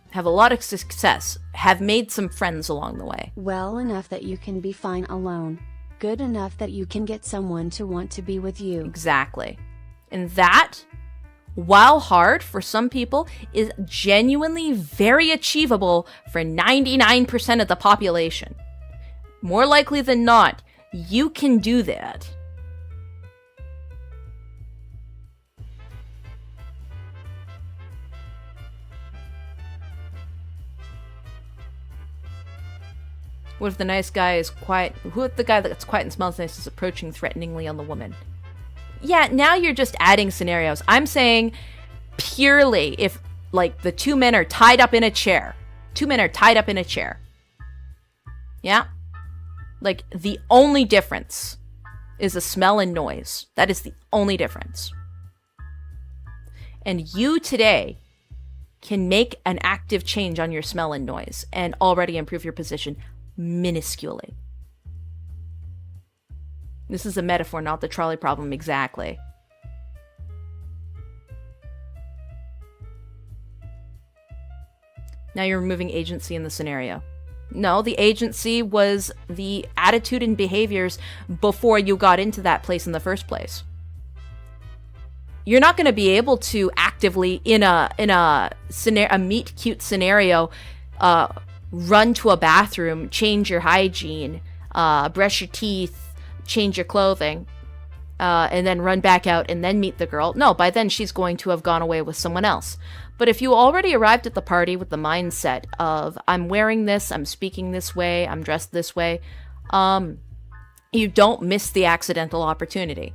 have a lot of success, have made some friends along the way? Well enough that you can be fine alone. Good enough that you can get someone to want to be with you. Exactly. And that, while hard for some people, is genuinely very achievable for 99% of the population. More likely than not, you can do that. What if the nice guy is quiet? Who if the guy that's quiet and smells nice is approaching threateningly on the woman? Yeah, now you're just adding scenarios. I'm saying purely if, like, the 2 men are tied up in a chair. 2 men are tied up in a chair. Yeah? Like, the only difference is the smell and noise. That is the only difference. And you today can make an active change on your smell and noise and already improve your position minusculely. This is a metaphor, not the trolley problem exactly. Now you're removing agency in the scenario. No, the agency was the attitude and behaviors before you got into that place in the first place. You're not going to be able to actively, in a meet cute scenario, run to a bathroom, change your hygiene, brush your teeth, change your clothing, and then run back out and then meet the girl. No, by then she's going to have gone away with someone else. But if you already arrived at the party with the mindset of, I'm wearing this, I'm speaking this way, I'm dressed this way, you don't miss the accidental opportunity.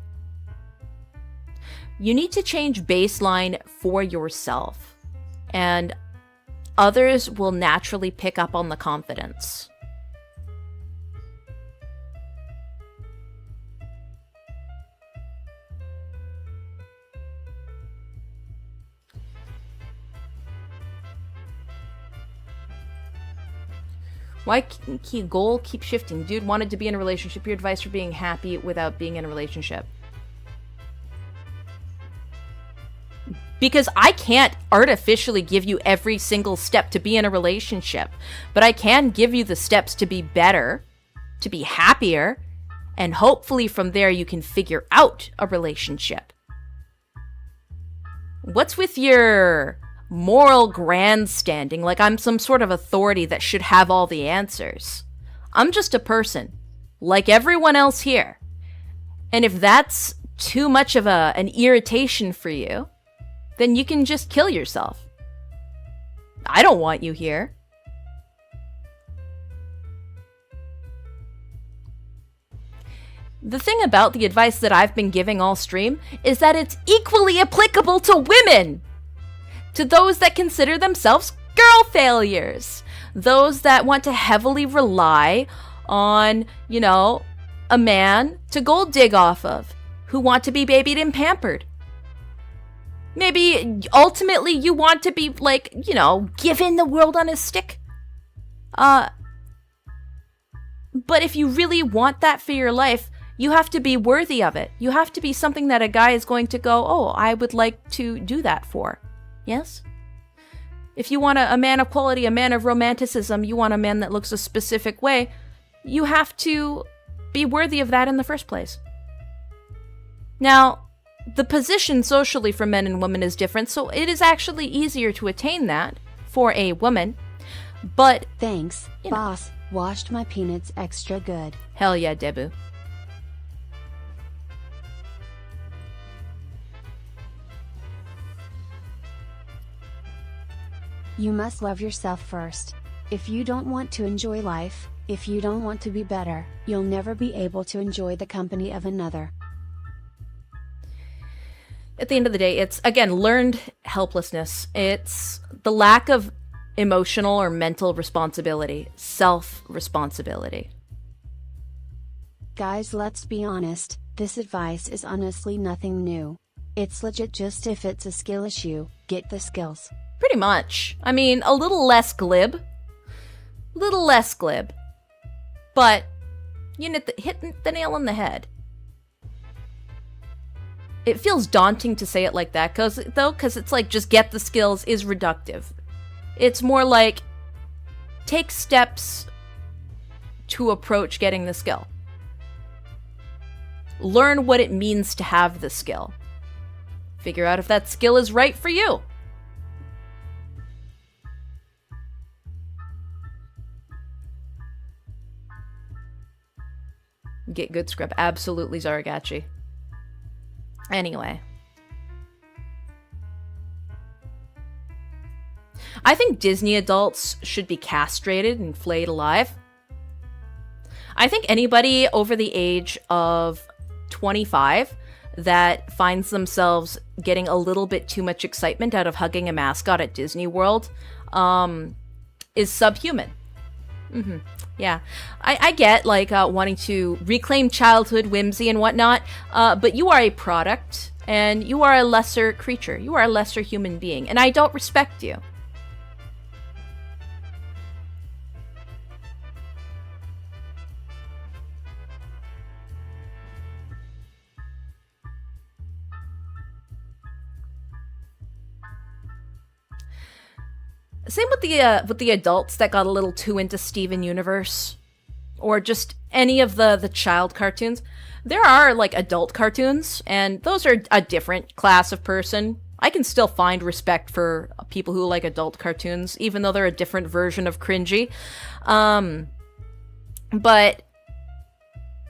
You need to change baseline for yourself, and others will naturally pick up on the confidence. Why goal keep shifting? Dude wanted to be in a relationship. Your advice for being happy without being in a relationship. Because I can't artificially give you every single step to be in a relationship, but I can give you the steps to be better to be happier, and hopefully from there you can figure out a relationship. What's with your moral grandstanding like I'm some sort of authority that should have all the answers? I'm just a person, like everyone else here. And if that's too much of an irritation for you, then you can just kill yourself. I don't want you here. The thing about the advice that I've been giving all stream is that it's equally applicable to women. To those that consider themselves girl failures. Those that want to heavily rely on, a man to gold dig off of. Who want to be babied and pampered. Maybe ultimately you want to be given the world on a stick. But if you really want that for your life, you have to be worthy of it. You have to be something that a guy is going to go, oh, I would like to do that for. Yes? If you want a man of quality, a man of romanticism, you want a man that looks a specific way, you have to be worthy of that in the first place. Now, the position socially for men and women is different, so it is actually easier to attain that for a woman. But thanks, boss. Washed my peanuts extra good. Hell yeah, Debu. You must love yourself first. If you don't want to enjoy life, if you don't want to be better, you'll never be able to enjoy the company of another. At the end of the day, it's, again, learned helplessness. It's the lack of emotional or mental responsibility, self-responsibility. Guys, let's be honest, this advice is honestly nothing new. It's legit, just if it's a skill issue, get the skills. Pretty much. I mean, a little less glib. But you hit the nail on the head. It feels daunting to say it like that, because it's like just get the skills is reductive. It's more like take steps to approach getting the skill. Learn what it means to have the skill. Figure out if that skill is right for you. Get good scrub. Absolutely, Zaragachi. Anyway. I think Disney adults should be castrated and flayed alive. I think anybody over the age of 25 that finds themselves getting a little bit too much excitement out of hugging a mascot at Disney World is subhuman. Mm-hmm. Yeah, I get wanting to reclaim childhood whimsy and whatnot, but you are a product and you are a lesser creature. You are a lesser human being, and I don't respect you. Same with the adults that got a little too into Steven Universe, or just any of the child cartoons. There are adult cartoons, and those are a different class of person. I can still find respect for people who like adult cartoons, even though they're a different version of cringy. But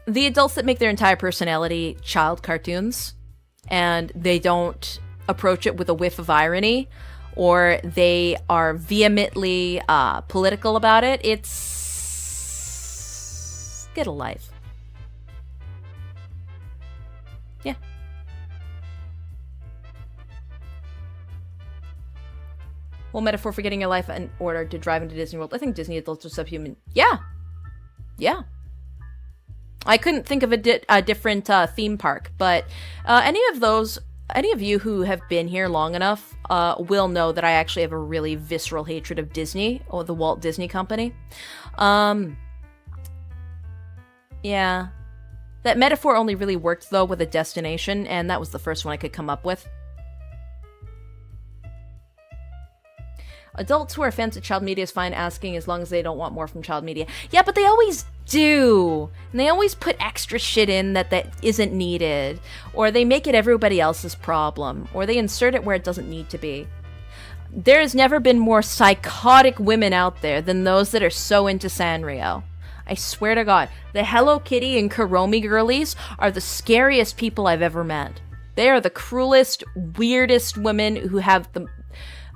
the adults that make their entire personality child cartoons, and they don't approach it with a whiff of irony, or they are vehemently political about it, it's... get a life. Yeah. Well, metaphor for getting your life in order to drive into Disney World. I think Disney adults are subhuman. Yeah. Yeah. I couldn't think of a different theme park, but any of you who have been here long enough will know that I actually have a really visceral hatred of Disney, or the Walt Disney Company. Yeah. That metaphor only really worked, though, with a destination, and that was the first one I could come up with. Adults who are fans of child media is fine asking as long as they don't want more from child media. Yeah, but they always do. And they always put extra shit in that isn't needed. Or they make it everybody else's problem. Or they insert it where it doesn't need to be. There has never been more psychotic women out there than those that are so into Sanrio. I swear to God, the Hello Kitty and Kuromi girlies are the scariest people I've ever met. They are the cruelest, weirdest women who have the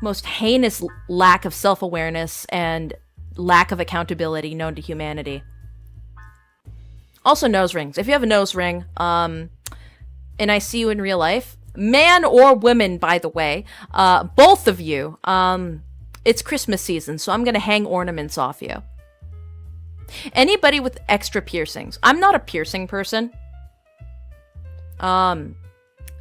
most heinous lack of self-awareness and lack of accountability known to humanity. Also, nose rings. If you have a nose ring, and I see you in real life, man or woman, by the way, both of you, it's Christmas season, so I'm gonna hang ornaments off you. Anybody with extra piercings. I'm not a piercing person. And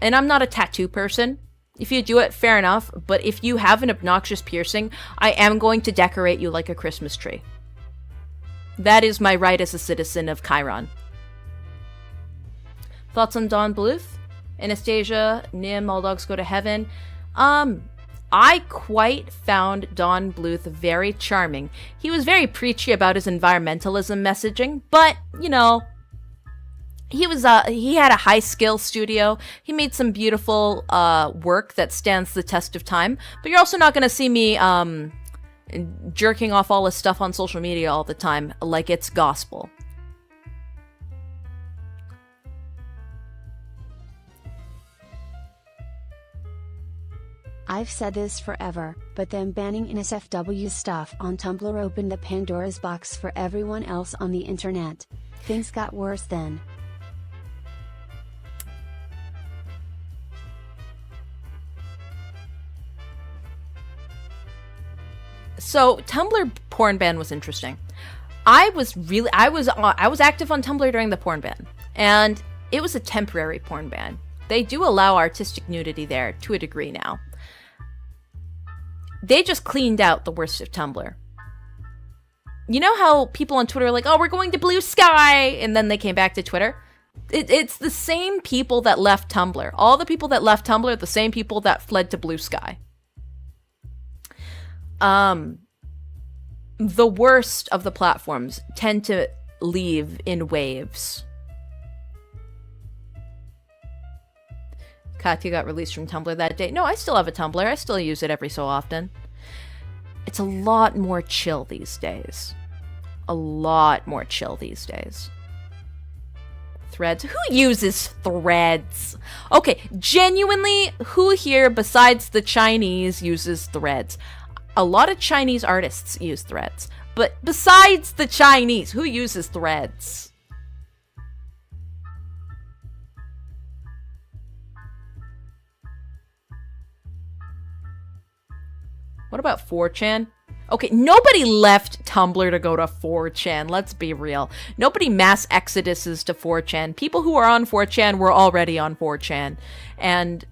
I'm not a tattoo person. If you do it, fair enough. But if you have an obnoxious piercing, I am going to decorate you like a Christmas tree. That is my right as a citizen of Chiron. Thoughts on Don Bluth? Anastasia, Nim, All Dogs Go to Heaven. I quite found Don Bluth very charming. He was very preachy about his environmentalism messaging, but, you know, he had a high skill studio. He made some beautiful work that stands the test of time, but you're also not going to see me jerking off all his stuff on social media all the time like it's gospel. I've said this forever, but them banning NSFW stuff on Tumblr opened the Pandora's box for everyone else on the internet. Things got worse then. So Tumblr porn ban was interesting. I was active on Tumblr during the porn ban, and it was a temporary porn ban. They do allow artistic nudity there to a degree now. They just cleaned out the worst of Tumblr. You know how people on Twitter are like, oh, we're going to Blue Sky, and then they came back to Twitter? It's the same people that left Tumblr. All the people that left Tumblr are the same people that fled to Blue Sky. The worst of the platforms tend to leave in waves. Katya got released from Tumblr that day. No, I still have a Tumblr. I still use it every so often. It's a lot more chill these days. A lot more chill these days. Threads. Who uses Threads? Okay, genuinely, who here besides the Chinese uses Threads? A lot of Chinese artists use Threads. But besides the Chinese, who uses Threads? What about 4chan? Okay, nobody left Tumblr to go to 4chan, let's be real. Nobody mass exoduses to 4chan. People who are on 4chan were already on 4chan. And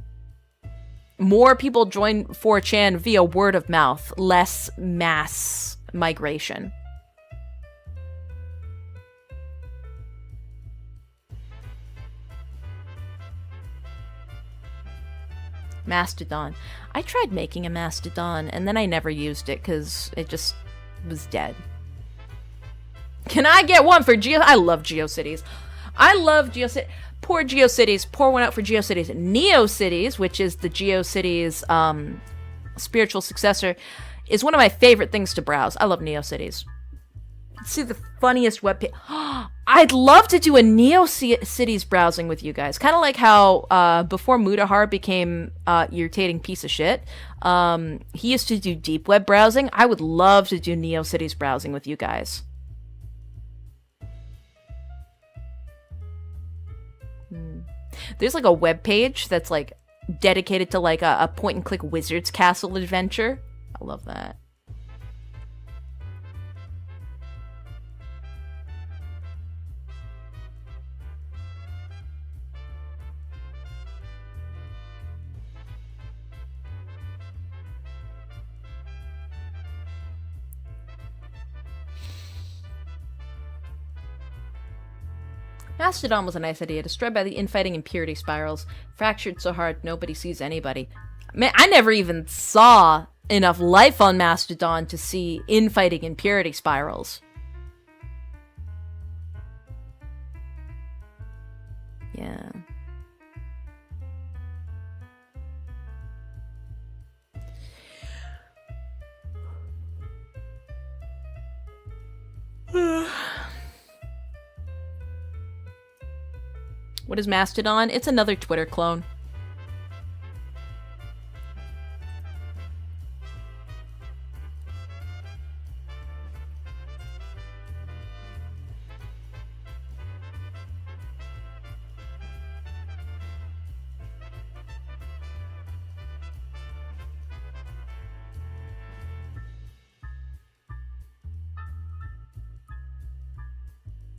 more people join 4chan via word of mouth, less mass migration. Mastodon. I tried making a Mastodon, and then I never used it because it just was dead. Can I get one for Geo? I love GeoCities. I love GeoCities. Poor GeoCities. Pour one out for GeoCities. NeoCities, which is the GeoCities spiritual successor, is one of my favorite things to browse. I love NeoCities. Let's see the funniest webpage. I'd love to do a NeoCities browsing with you guys. Kind of like how before Mudahar became irritating piece of shit, he used to do deep web browsing. I would love to do NeoCities browsing with you guys. There's like a web page that's like dedicated to like a point and click Wizard's Castle adventure. I love that. Mastodon was a nice idea, destroyed by the infighting and purity spirals. Fractured so hard, nobody sees anybody. Man, I never even saw enough life on Mastodon to see infighting and purity spirals. Yeah. What is Mastodon? It's another Twitter clone.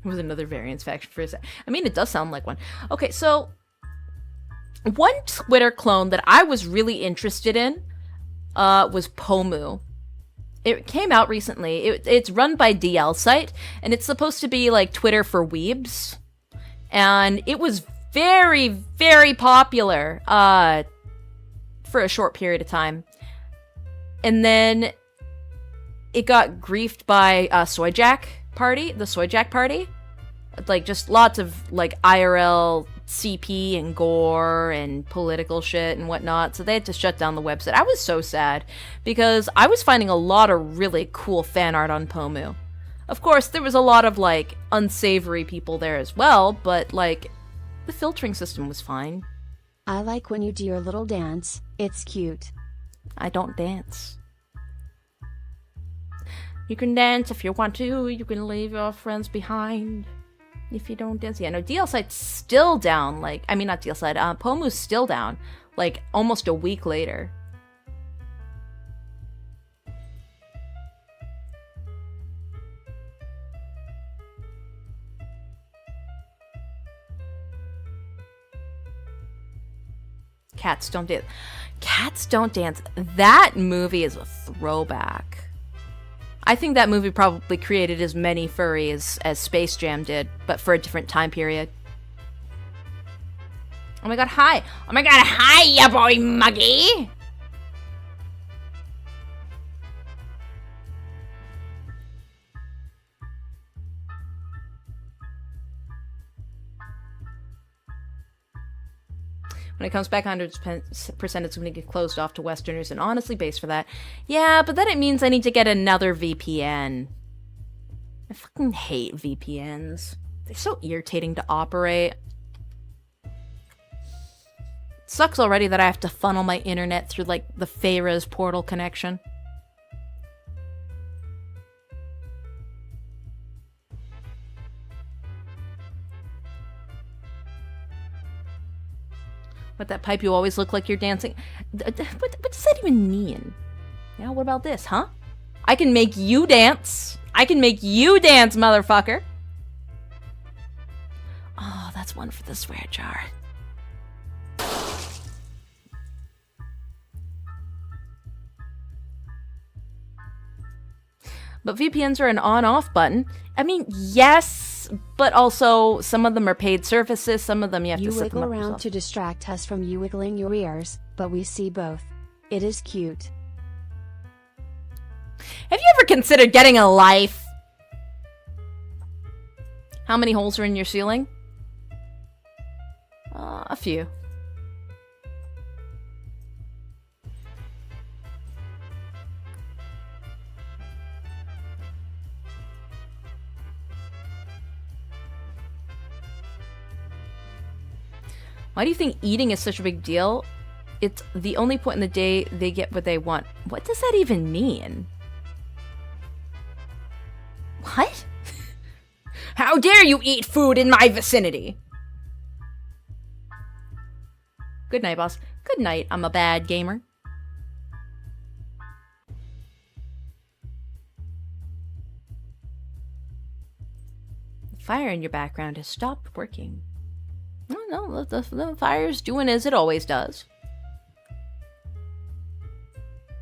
It was another variance faction for a sec. I mean, it does sound like one. Okay, so one Twitter clone that I was really interested in was Pomu. It came out recently. It's run by DL Site, and it's supposed to be like Twitter for weebs. And it was very, very popular for a short period of time. And then it got griefed by the Soy Jack Party. Like, just lots of, like, IRL CP and gore and political shit and whatnot, so they had to shut down the website. I was so sad, because I was finding a lot of really cool fan art on Pomu. Of course, there was a lot of, like, unsavory people there as well, but, like, the filtering system was fine. I like when you do your little dance, it's cute. I don't dance. You can dance if you want to, you can leave your friends behind. If you don't dance, yeah, no, DL Site's still down, like, I mean, not DL Site, Pomu's still down, like, almost a week later. Cats Don't Dance. Cats Don't Dance. That movie is a throwback. I think that movie probably created as many furries as Space Jam did, but for a different time period. Oh my god, hi! Oh my god, hi, ya boy Muggy! When it comes back 100%, it's going to get closed off to Westerners, and honestly, based for that. Yeah, but then it means I need to get another VPN. I fucking hate VPNs. They're so irritating to operate. It sucks already that I have to funnel my internet through, like, the Pharaoh's portal connection. With that pipe, you always look like you're dancing. What does that even mean? Yeah, what about this, huh? I can make you dance. I can make you dance, motherfucker. Oh, that's one for the swear jar. But VPNs are an on-off button. I mean, yes, but also some of them are paid services, some of them you have to set them up yourself. You wiggle around to distract us from you wiggling your ears, but we see both. It is cute. Have you ever considered getting a life? How many holes are in your ceiling? A few. Why do you think eating is such a big deal? It's the only point in the day they get what they want. What does that even mean? What? How dare you eat food in my vicinity? Good night, boss. Good night, I'm a bad gamer. The fire in your background has stopped working. No, the fire's doing as it always does.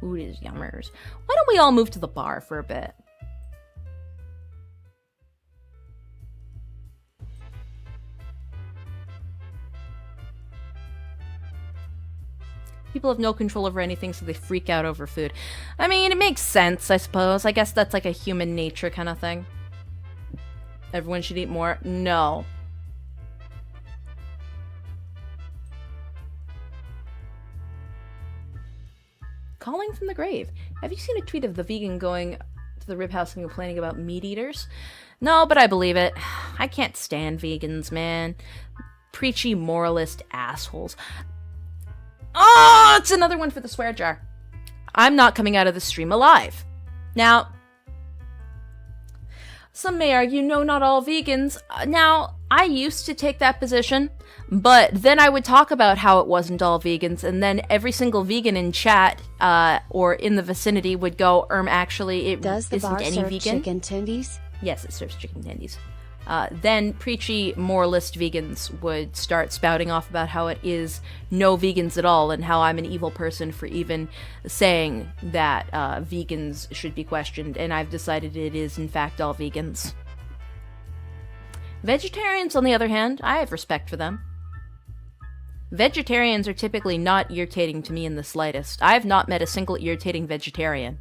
Food is yummers. Why don't we all move to the bar for a bit? People have no control over anything, so they freak out over food. I mean, it makes sense, I suppose. I guess that's like a human nature kind of thing. Everyone should eat more? No. calling from the grave. Have you seen a tweet of the vegan going to the rib house and complaining about meat eaters? No, but I believe it. I can't stand vegans, man. Preachy moralist assholes. Oh, it's another one for the swear jar. I'm not coming out of the stream alive. Now, some may argue, no, not all vegans. Now, I used to take that position, but then I would talk about how it wasn't all vegans, and then every single vegan in chat or in the vicinity would go, actually, it Does the isn't bar any serve vegan. chicken tendies? Yes, it serves chicken tendies. Then preachy moralist vegans would start spouting off about how it is no vegans at all and how I'm an evil person for even saying that vegans should be questioned, and I've decided it is in fact all vegans. Vegetarians, on the other hand, I have respect for them. Vegetarians are typically not irritating to me in the slightest. I have not met a single irritating vegetarian.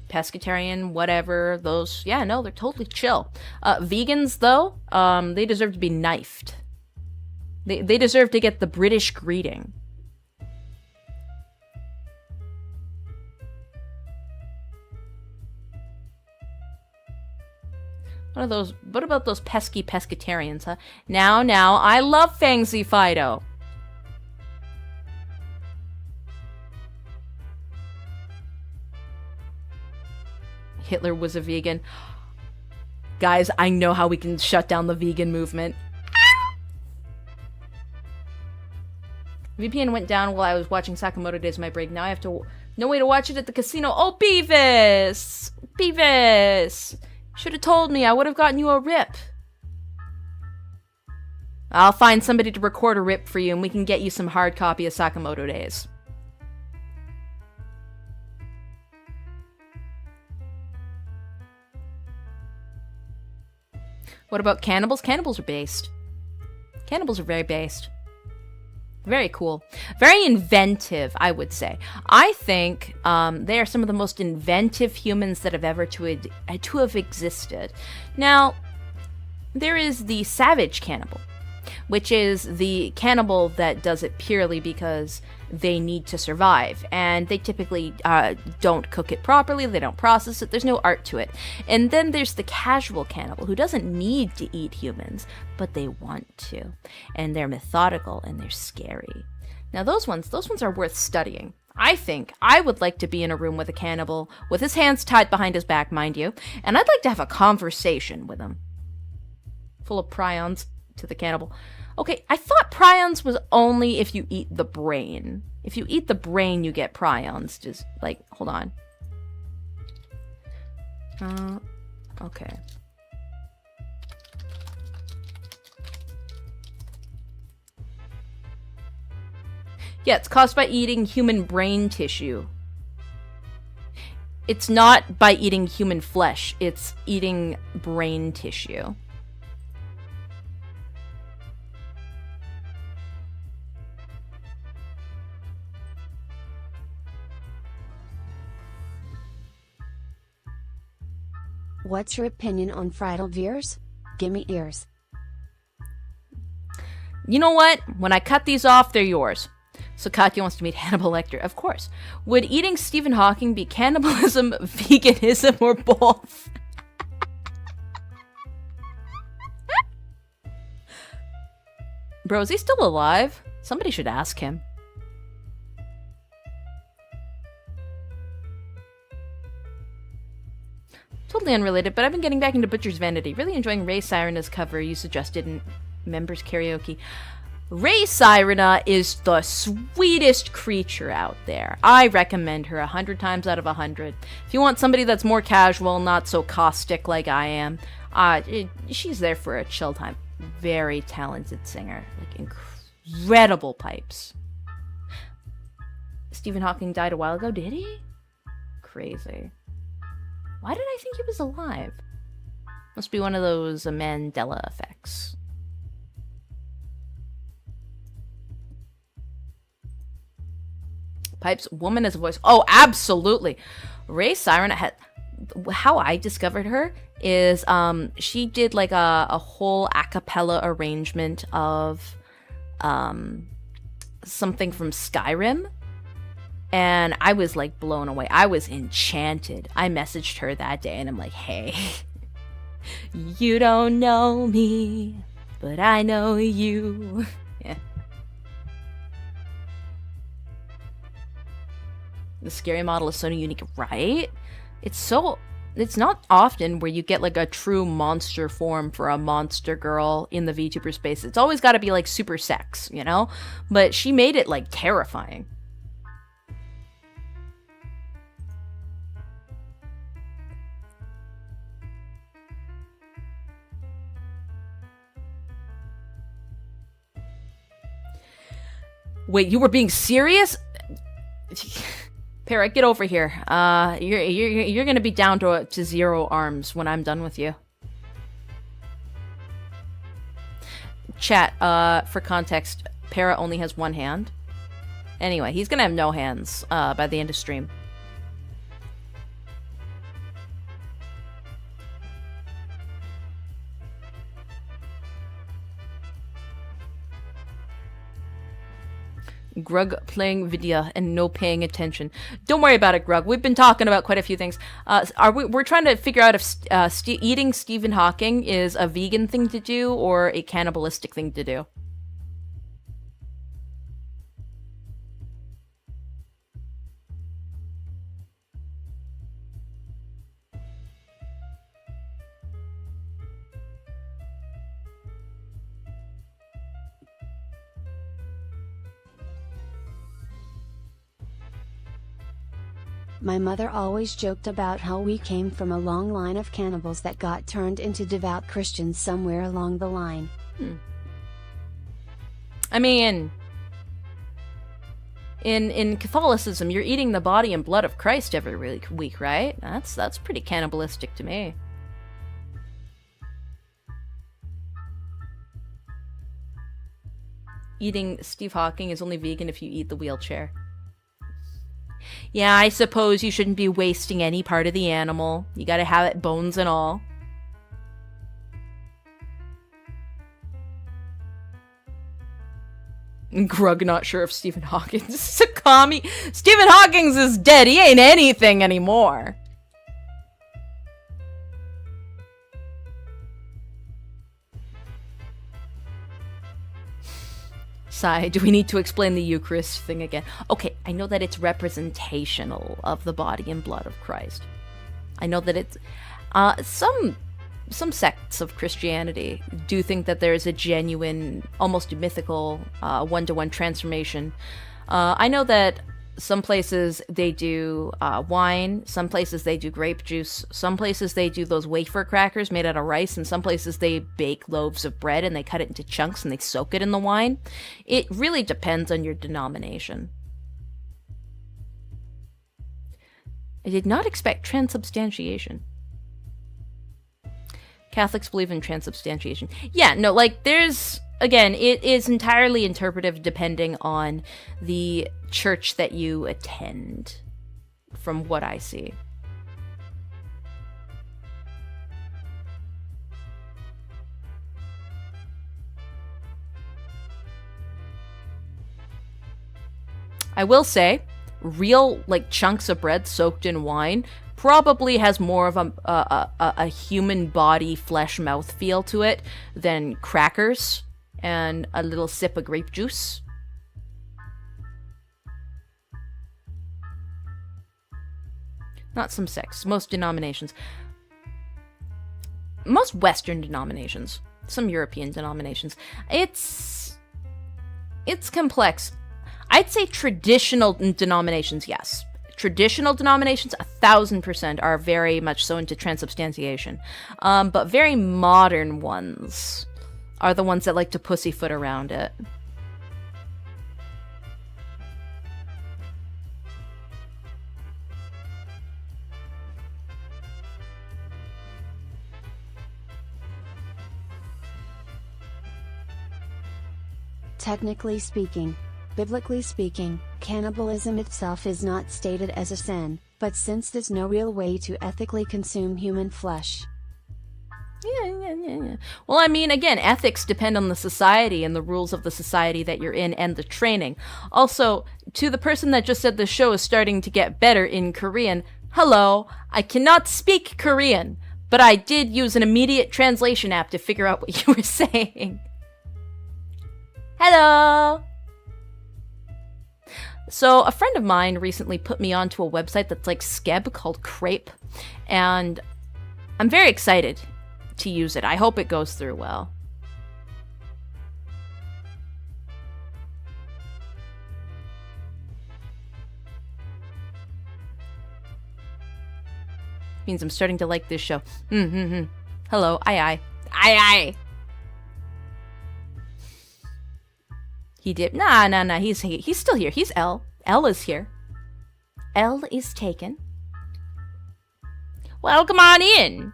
Pescatarian, whatever, those, yeah, no, they're totally chill. Vegans, though, they deserve to be knifed. They deserve to get the British greeting. What about those pesky pescatarians, huh? Now, I love Fangsie Fido. Hitler was a vegan. Guys, I know how we can shut down the vegan movement. VPN went down while I was watching Sakamoto Days my break. Now I have no way to watch it at the casino. Oh, Beavis! Beavis! Should have told me. I would have gotten you a rip. I'll find somebody to record a rip for you and we can get you some hard copy of Sakamoto Days. What about cannibals? Cannibals are based. Cannibals are very based. Very cool. Very inventive, I would say. I think they are some of the most inventive humans that have ever to have existed. Now, there is the savage cannibal, which is the cannibal that does it purely because they need to survive, and they typically don't cook it properly, they don't process it, there's no art to it. And then there's the casual cannibal who doesn't need to eat humans, but they want to, and they're methodical and they're scary. Now those ones are worth studying. I think I would like to be in a room with a cannibal, with his hands tied behind his back, mind you, and I'd like to have a conversation with him. Full of prions to the cannibal. Okay, I thought prions was only if you eat the brain. If you eat the brain, you get prions. Just, like, hold on. Okay. Yeah, it's caused by eating human brain tissue. It's not by eating human flesh. It's eating brain tissue. What's your opinion on fried ears? Gimme ears. You know what? When I cut these off, they're yours. So Katya wants to meet Hannibal Lecter. Of course. Would eating Stephen Hawking be cannibalism, veganism, or both? Bro, is he still alive? Somebody should ask him. Totally unrelated, but I've been getting back into Butcher's Vanity. Really enjoying Ray Sirena cover you suggested in Members Karaoke. Ray Sirena is the sweetest creature out there. I recommend her 100 times out of 100. If you want somebody that's more casual, not so caustic like I am, she's there for a chill time. Very talented singer. Like, incredible pipes. Stephen Hawking died a while ago, did he? Crazy. Why did I think he was alive? Must be one of those Mandela effects. Pipes, woman as a voice. Oh, absolutely. Ray Sirena had... How I discovered her is she did like a whole a cappella arrangement of something from Skyrim. And I was like blown away. I was enchanted. I messaged her that day and I'm like, hey, you don't know me, but I know you. Yeah. The scary model is so unique, right? It's not often where you get like a true monster form for a monster girl in the VTuber space. It's always got to be like super sex, you know? But she made it like terrifying. Wait, you were being serious? Parrot, get over here. You're gonna be down to 0 arms when I'm done with you. Chat, for context, Parrot only has 1 hand. Anyway, he's gonna have no hands by the end of stream. Grug playing video and no paying attention. Don't worry about it, Grug. We've been talking about quite a few things. We're trying to figure out if eating Stephen Hawking is a vegan thing to do or a cannibalistic thing to do. My mother always joked about how we came from a long line of cannibals that got turned into devout Christians somewhere along the line. I mean, in Catholicism, you're eating the body and blood of Christ every week, right? That's pretty cannibalistic to me. Eating Steve Hawking is only vegan if you eat the wheelchair. Yeah, I suppose you shouldn't be wasting any part of the animal. You gotta have it bones and all. Grug not sure if Stephen Hawking is a commie. Stephen Hawking is dead. He ain't anything anymore. Sigh, do we need to explain the Eucharist thing again? Okay, I know that it's representational of the body and blood of Christ. I know that it's... some sects of Christianity do think that there is a genuine, almost mythical, one-to-one transformation. I know that some places they do wine, some places they do grape juice, some places they do those wafer crackers made out of rice, and some places they bake loaves of bread and they cut it into chunks and they soak it in the wine. It really depends on your denomination. I did not expect transubstantiation. Catholics believe in transubstantiation. Yeah, no, like, there's... Again, it is entirely interpretive depending on the church that you attend, from what I see. I will say, real, like, chunks of bread soaked in wine probably has more of a human body, flesh, mouth feel to it than crackers and a little sip of grape juice. Not some sects. Most denominations. Most Western denominations. Some European denominations. It's complex. I'd say traditional denominations, yes. Traditional denominations, 1000% are very much so into transubstantiation. But very modern ones are the ones that like to pussyfoot around it. Technically speaking, biblically speaking, cannibalism itself is not stated as a sin, but since there's no real way to ethically consume human flesh. Yeah, Yeah. Well, I mean, again, ethics depend on the society and the rules of the society that you're in and the training. Also, to the person that just said the show is starting to get better in Korean, hello, I cannot speak Korean, but I did use an immediate translation app to figure out what you were saying. Hello! So, a friend of mine recently put me onto a website that's like Skeb called Crepe, and I'm very excited to use it. I hope it goes through well. Means I'm starting to like this show. Hello, aye. He did. Nah. He's still here. He's L. L is here. L is taken. Welcome on in.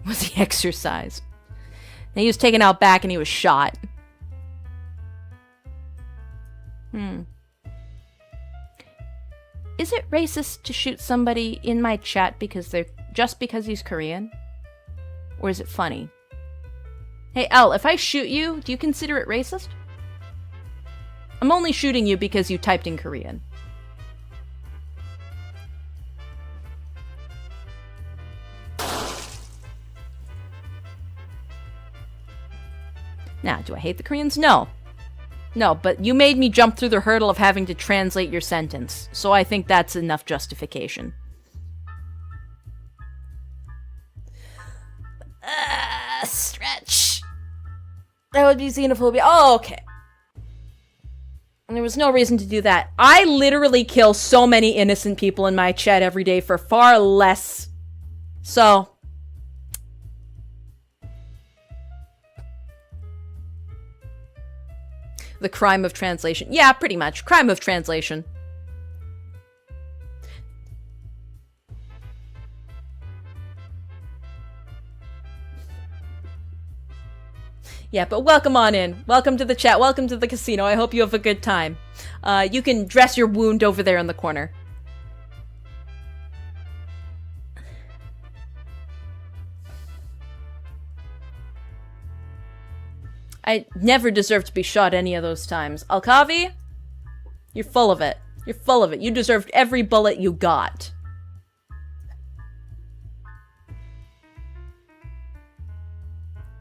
Was he exercised? And he was taken out back and he was shot. Is it racist to shoot somebody in my chat because because he's Korean? Or is it funny? Hey, L, if I shoot you, do you consider it racist? I'm only shooting you because you typed in Korean. Now, do I hate the Koreans? No. No, but you made me jump through the hurdle of having to translate your sentence, so I think that's enough justification. Stretch. That would be xenophobia. Oh, okay. And there was no reason to do that. I literally kill so many innocent people in my chat every day for far less. So... the crime of translation. Yeah, pretty much. Crime of translation. Yeah, but welcome on in. Welcome to the chat. Welcome to the casino. I hope you have a good time. You can dress your wound over there in the corner. I never deserved to be shot any of those times. Alkavi, you're full of it. You're full of it. You deserved every bullet you got.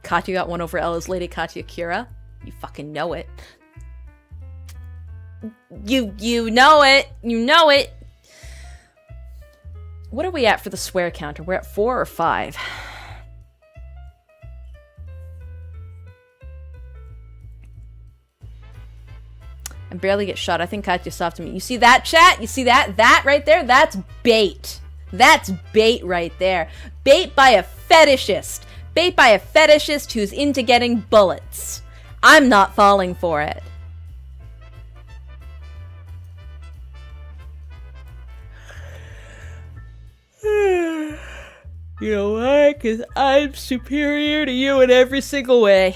Katya got one over Ella's Lady Katya Kira. You fucking know it. You know it. You know it. What are we at for the swear counter? We're at 4 or 5? I barely get shot. I think Katya soft to me. You see that, chat? You see that? That right there? That's bait. That's bait right there. Bait by a fetishist. Bait by a fetishist who's into getting bullets. I'm not falling for it. You know why? Because I'm superior to you in every single way.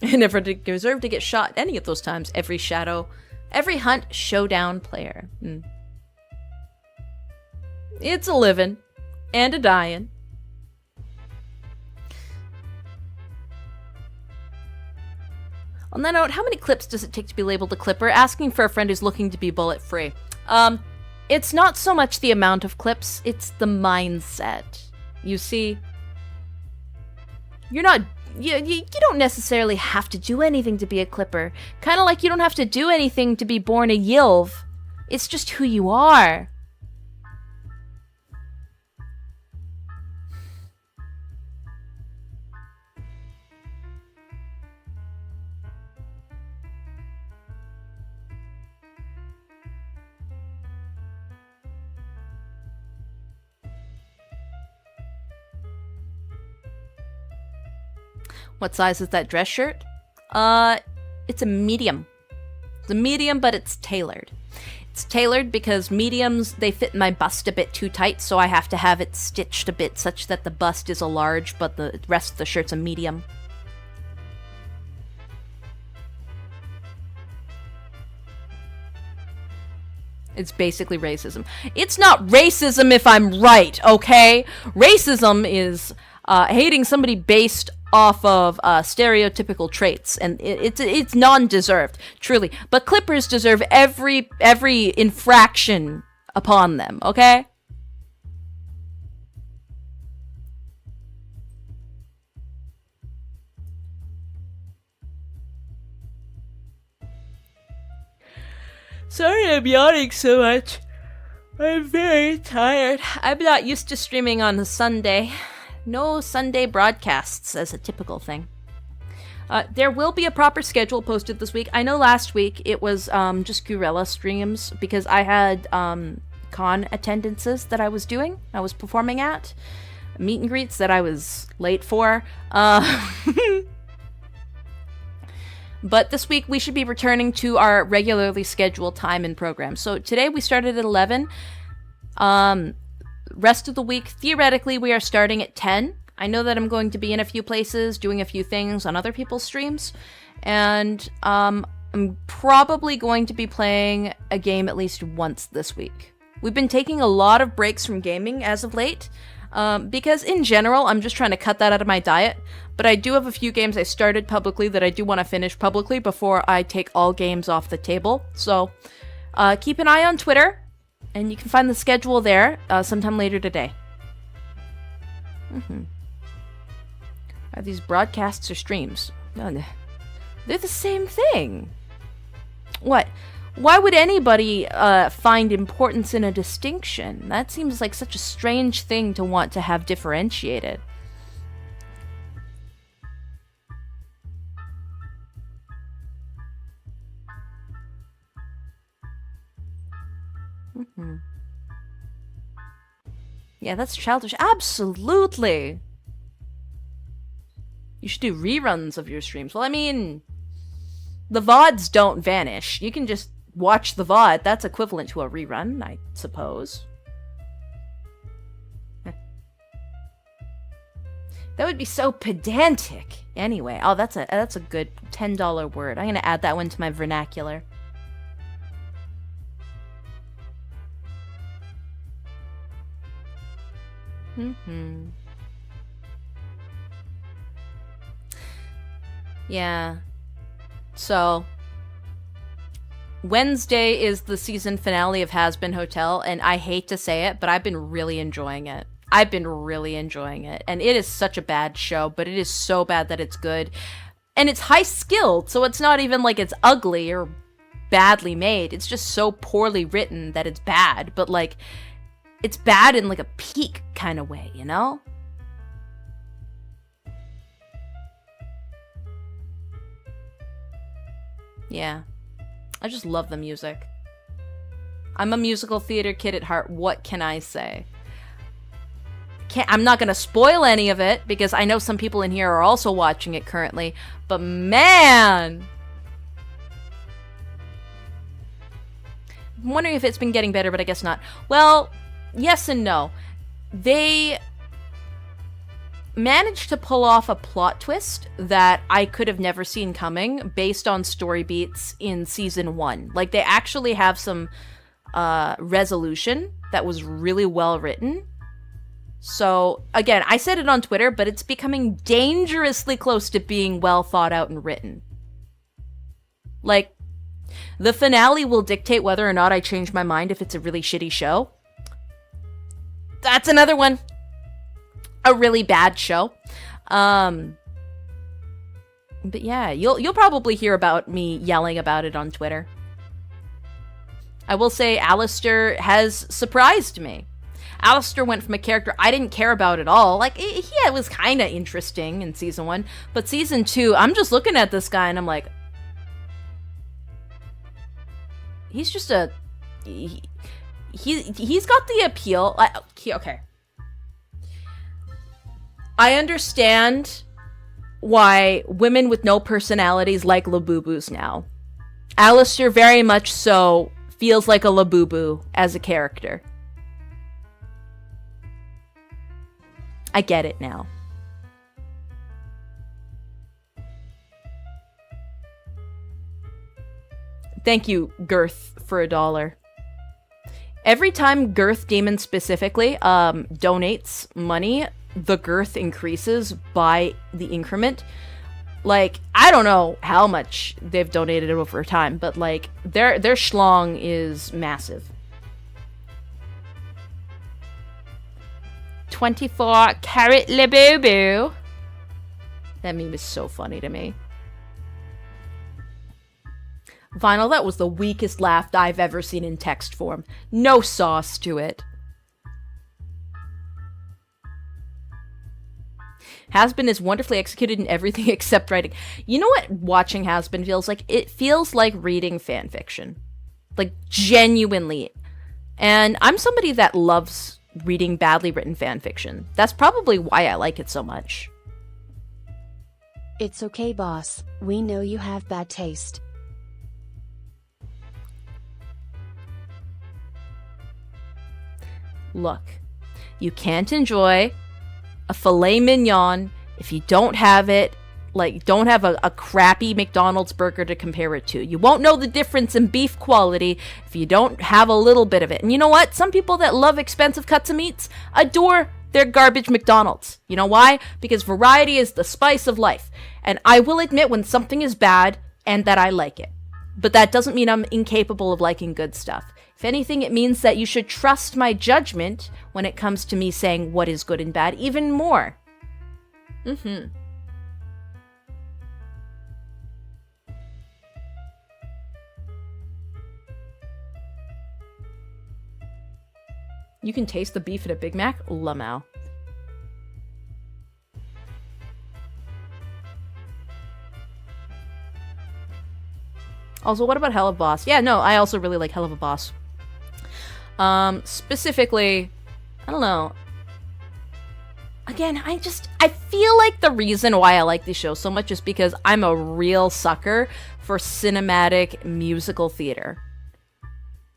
I never deserved to get shot any of those times. Every shadow, every hunt, showdown player. It's a living and a dying. On that note, how many clips does it take to be labeled a clipper? Asking for a friend who's looking to be bullet-free. It's not so much the amount of clips, it's the mindset. You see, you're not... You don't necessarily have to do anything to be a clipper. Kind of like you don't have to do anything to be born a Yilv. It's just who you are. What size is that dress shirt? It's a medium. It's a medium, but it's tailored. It's tailored because mediums, they fit my bust a bit too tight, so I have to have it stitched a bit such that the bust is a large, but the rest of the shirt's a medium. It's basically racism. It's not racism if I'm right, okay? Racism is hating somebody based off of stereotypical traits, and it's non-deserved, truly. But Clippers deserve every infraction upon them, okay? Sorry I'm yawning so much. I'm very tired. I'm not used to streaming on a Sunday. No Sunday broadcasts as a typical thing. There will be a proper schedule posted this week. I know last week it was just Gurella streams because I had con attendances that I was doing. I was performing at. Meet and greets that I was late for. But this week we should be returning to our regularly scheduled time and program. So today we started at 11. Rest of the week, theoretically, we are starting at 10. I know that I'm going to be in a few places, doing a few things on other people's streams. And I'm probably going to be playing a game at least once this week. We've been taking a lot of breaks from gaming as of late. Because in general, I'm just trying to cut that out of my diet. But I do have a few games I started publicly that I do want to finish publicly before I take all games off the table. So keep an eye on Twitter, and you can find the schedule there sometime later today. Are these broadcasts or streams? No, they're the same thing. What? Why would anybody find importance in a distinction? That seems like such a strange thing to want to have differentiated. Yeah, that's childish. Absolutely! You should do reruns of your streams. Well, I mean, the VODs don't vanish. You can just watch the VOD. That's equivalent to a rerun, I suppose. That would be so pedantic. Anyway, oh, that's a good $10 word. I'm gonna add that one to my vernacular. Yeah. So Wednesday is the season finale of Has Been Hotel, and I hate to say it, but I've been really enjoying it. And it is such a bad show, but it is so bad that it's good. And it's high skilled, so it's not even like it's ugly or badly made. It's just so poorly written that it's bad, but like it's bad in like a peak kind of way, you know? Yeah. I just love the music. I'm a musical theater kid at heart. What can I say? I'm not going to spoil any of it because I know some people in here are also watching it currently. But man! I'm wondering if it's been getting better, but I guess not. Well, yes and no. They managed to pull off a plot twist that I could have never seen coming based on story beats in season 1. Like, they actually have some resolution that was really well written. So, again, I said it on Twitter, but it's becoming dangerously close to being well thought out and written. Like, the finale will dictate whether or not I change my mind if it's a really shitty show. That's another one. A really bad show. But yeah, you'll probably hear about me yelling about it on Twitter. I will say Alistair has surprised me. Alistair went from a character I didn't care about at all. Like, it was kind of interesting in season 1. But season 2, I'm just looking at this guy and I'm like, he's just a... He's got the appeal. Okay. I understand why women with no personalities like Labubus now. Alistair very much so feels like a Labubu as a character. I get it now. Thank you, Girth, for $1. Every time Girth Demon specifically donates money, the Girth increases by the increment. Like, I don't know how much they've donated over time, but like their schlong is massive. 24 carat Labubu. That meme is so funny to me. Vinyl, that was the weakest laugh I've ever seen in text form. No sauce to it. Has-Been is wonderfully executed in everything except writing. You know what watching Has-Been feels like? It feels like reading fanfiction. Like, genuinely. And I'm somebody that loves reading badly written fanfiction. That's probably why I like it so much. It's okay, boss. We know you have bad taste. Look, you can't enjoy a filet mignon if you don't have it, like, don't have a crappy McDonald's burger to compare it to. You won't know the difference in beef quality if you don't have a little bit of it. And you know what? Some people that love expensive cuts of meats adore their garbage McDonald's. You know why? Because variety is the spice of life. And I will admit when something is bad and that I like it. But that doesn't mean I'm incapable of liking good stuff. If anything, it means that you should trust my judgment when it comes to me saying what is good and bad even more. You can taste the beef at a Big Mac? Lamau. Also, what about Hell of Boss? Yeah, no, I also really like Hell of a Boss. Specifically, I don't know. Again, I feel like the reason why I like these shows so much is because I'm a real sucker for cinematic musical theater.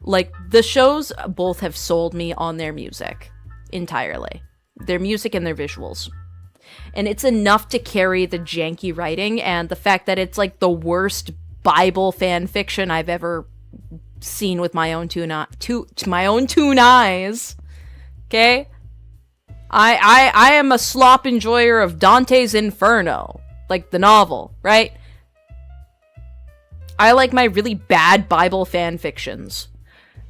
Like, the shows both have sold me on their music entirely. Their music and their visuals. And it's enough to carry the janky writing and the fact that it's like the worst Bible fan fiction I've ever seen with my own my own two eyes. Okay? I am a slop enjoyer of Dante's Inferno, like the novel, right? I like my really bad Bible fan fictions.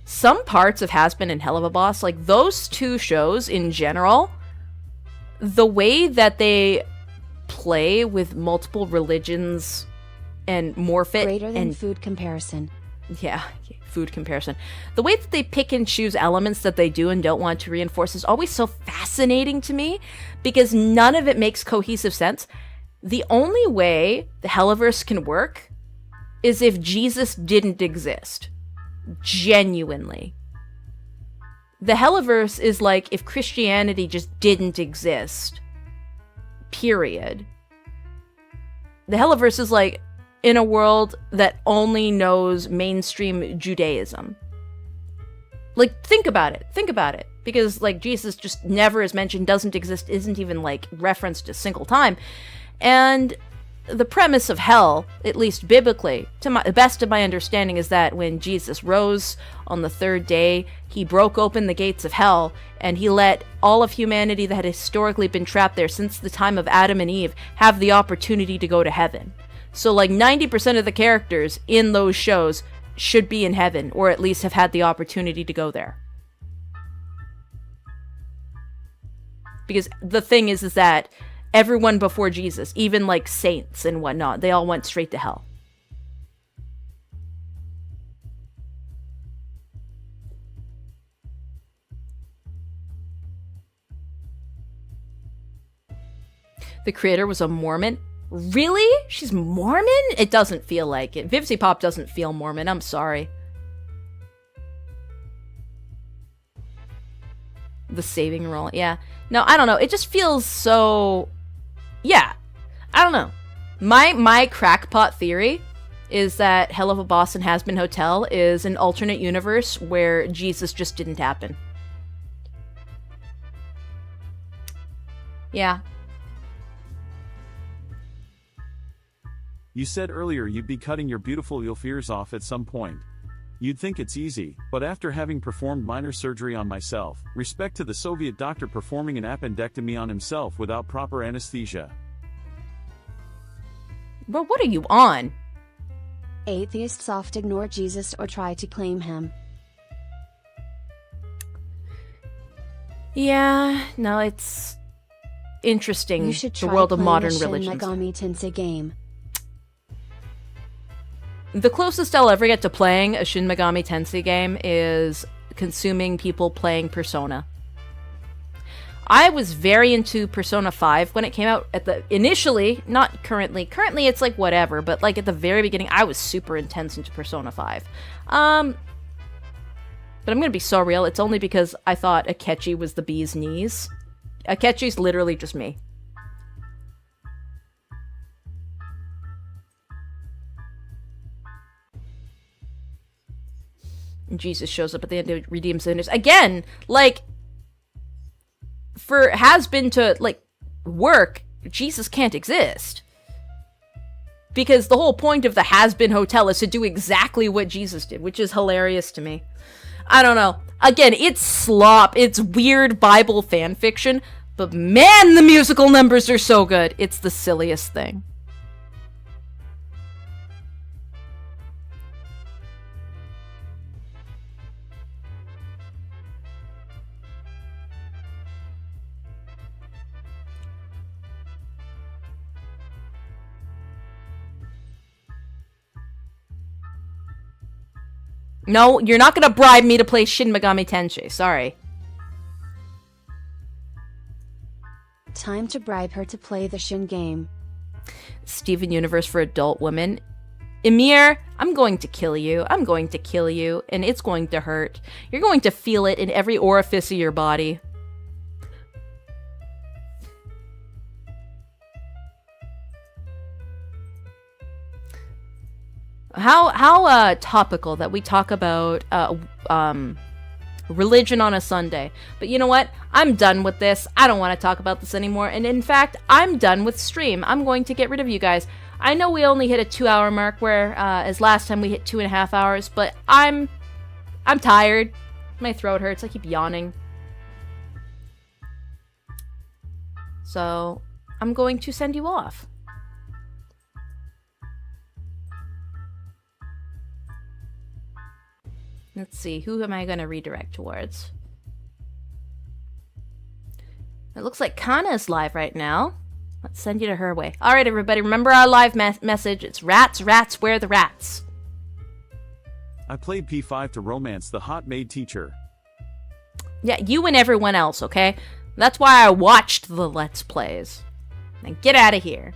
Some parts of Has-Been and Hell of a Boss, like those two shows in general, the way that they play with multiple religions and morph it Greater than and food comparison. Yeah, food comparison. The way that they pick and choose elements that they do and don't want to reinforce is always so fascinating to me because none of it makes cohesive sense. The only way the Helliverse can work is if Jesus didn't exist. Genuinely. The Helliverse is like if Christianity just didn't exist. Period. The Helliverse is like in a world that only knows mainstream Judaism. Like, think about it. Think about it. Because, like, Jesus just never is mentioned, doesn't exist, isn't even, like, referenced a single time. And the premise of hell, at least biblically, to the best of my understanding, is that when Jesus rose on the third day, he broke open the gates of hell, and he let all of humanity that had historically been trapped there since the time of Adam and Eve have the opportunity to go to heaven. So, like, 90% of the characters in those shows should be in heaven, or at least have had the opportunity to go there. Because the thing is that everyone before Jesus, even, like, saints and whatnot, they all went straight to hell. The creator was a Mormon. Really? She's Mormon? It doesn't feel like it. Vivsy Pop doesn't feel Mormon. I'm sorry. The saving role. Yeah. No, I don't know. It just feels so... Yeah. I don't know. My crackpot theory is that Hell of a Boss and Has Been Hotel is an alternate universe where Jesus just didn't happen. Yeah. You said earlier you'd be cutting your beautiful ears off at some point. You'd think it's easy, but after having performed minor surgery on myself, respect to the Soviet doctor performing an appendectomy on himself without proper anesthesia. But what are you on? Atheists soft ignore Jesus or try to claim him. Yeah, no, it's interesting. You should try the world of playing modern a Shin religions. Megami Tensei game. The closest I'll ever get to playing a Shin Megami Tensei game is consuming people playing Persona. I was very into Persona 5 when it came out initially, not currently. Currently it's like whatever, but like at the very beginning, I was super intense into Persona 5. But I'm gonna be so real, it's only because I thought Akechi was the bee's knees. Akechi's literally just me. And Jesus shows up at the end to redeem sinners. Again, like, for has been to, like, work, Jesus can't exist. Because the whole point of the Has Been Hotel is to do exactly what Jesus did, which is hilarious to me. I don't know. Again, it's slop. It's weird Bible fan fiction. But man, the musical numbers are so good. It's the silliest thing. No, you're not gonna bribe me to play Shin Megami Tensei. Sorry. Time to bribe her to play the Shin game. Steven Universe for adult women. Emir, I'm going to kill you. I'm going to kill you, and it's going to hurt. You're going to feel it in every orifice of your body. How topical that we talk about religion on a Sunday. But you know what? I'm done with this. I don't want to talk about this anymore. And in fact, I'm done with stream. I'm going to get rid of you guys. I know we only hit a 2-hour mark, where as last time we hit 2.5 hours, but I'm tired. My throat hurts. I keep yawning. So I'm going to send you off. Let's see, who am I going to redirect towards? It looks like Kana is live right now. Let's send you to her way. All right, everybody, remember our live message. It's rats, rats, where the rats? I played P5 to romance the hot maid teacher. Yeah, you and everyone else, okay? That's why I watched the Let's Plays. Now get out of here.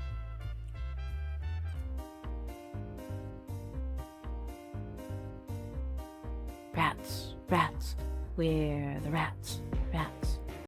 Rats, rats, where the rats?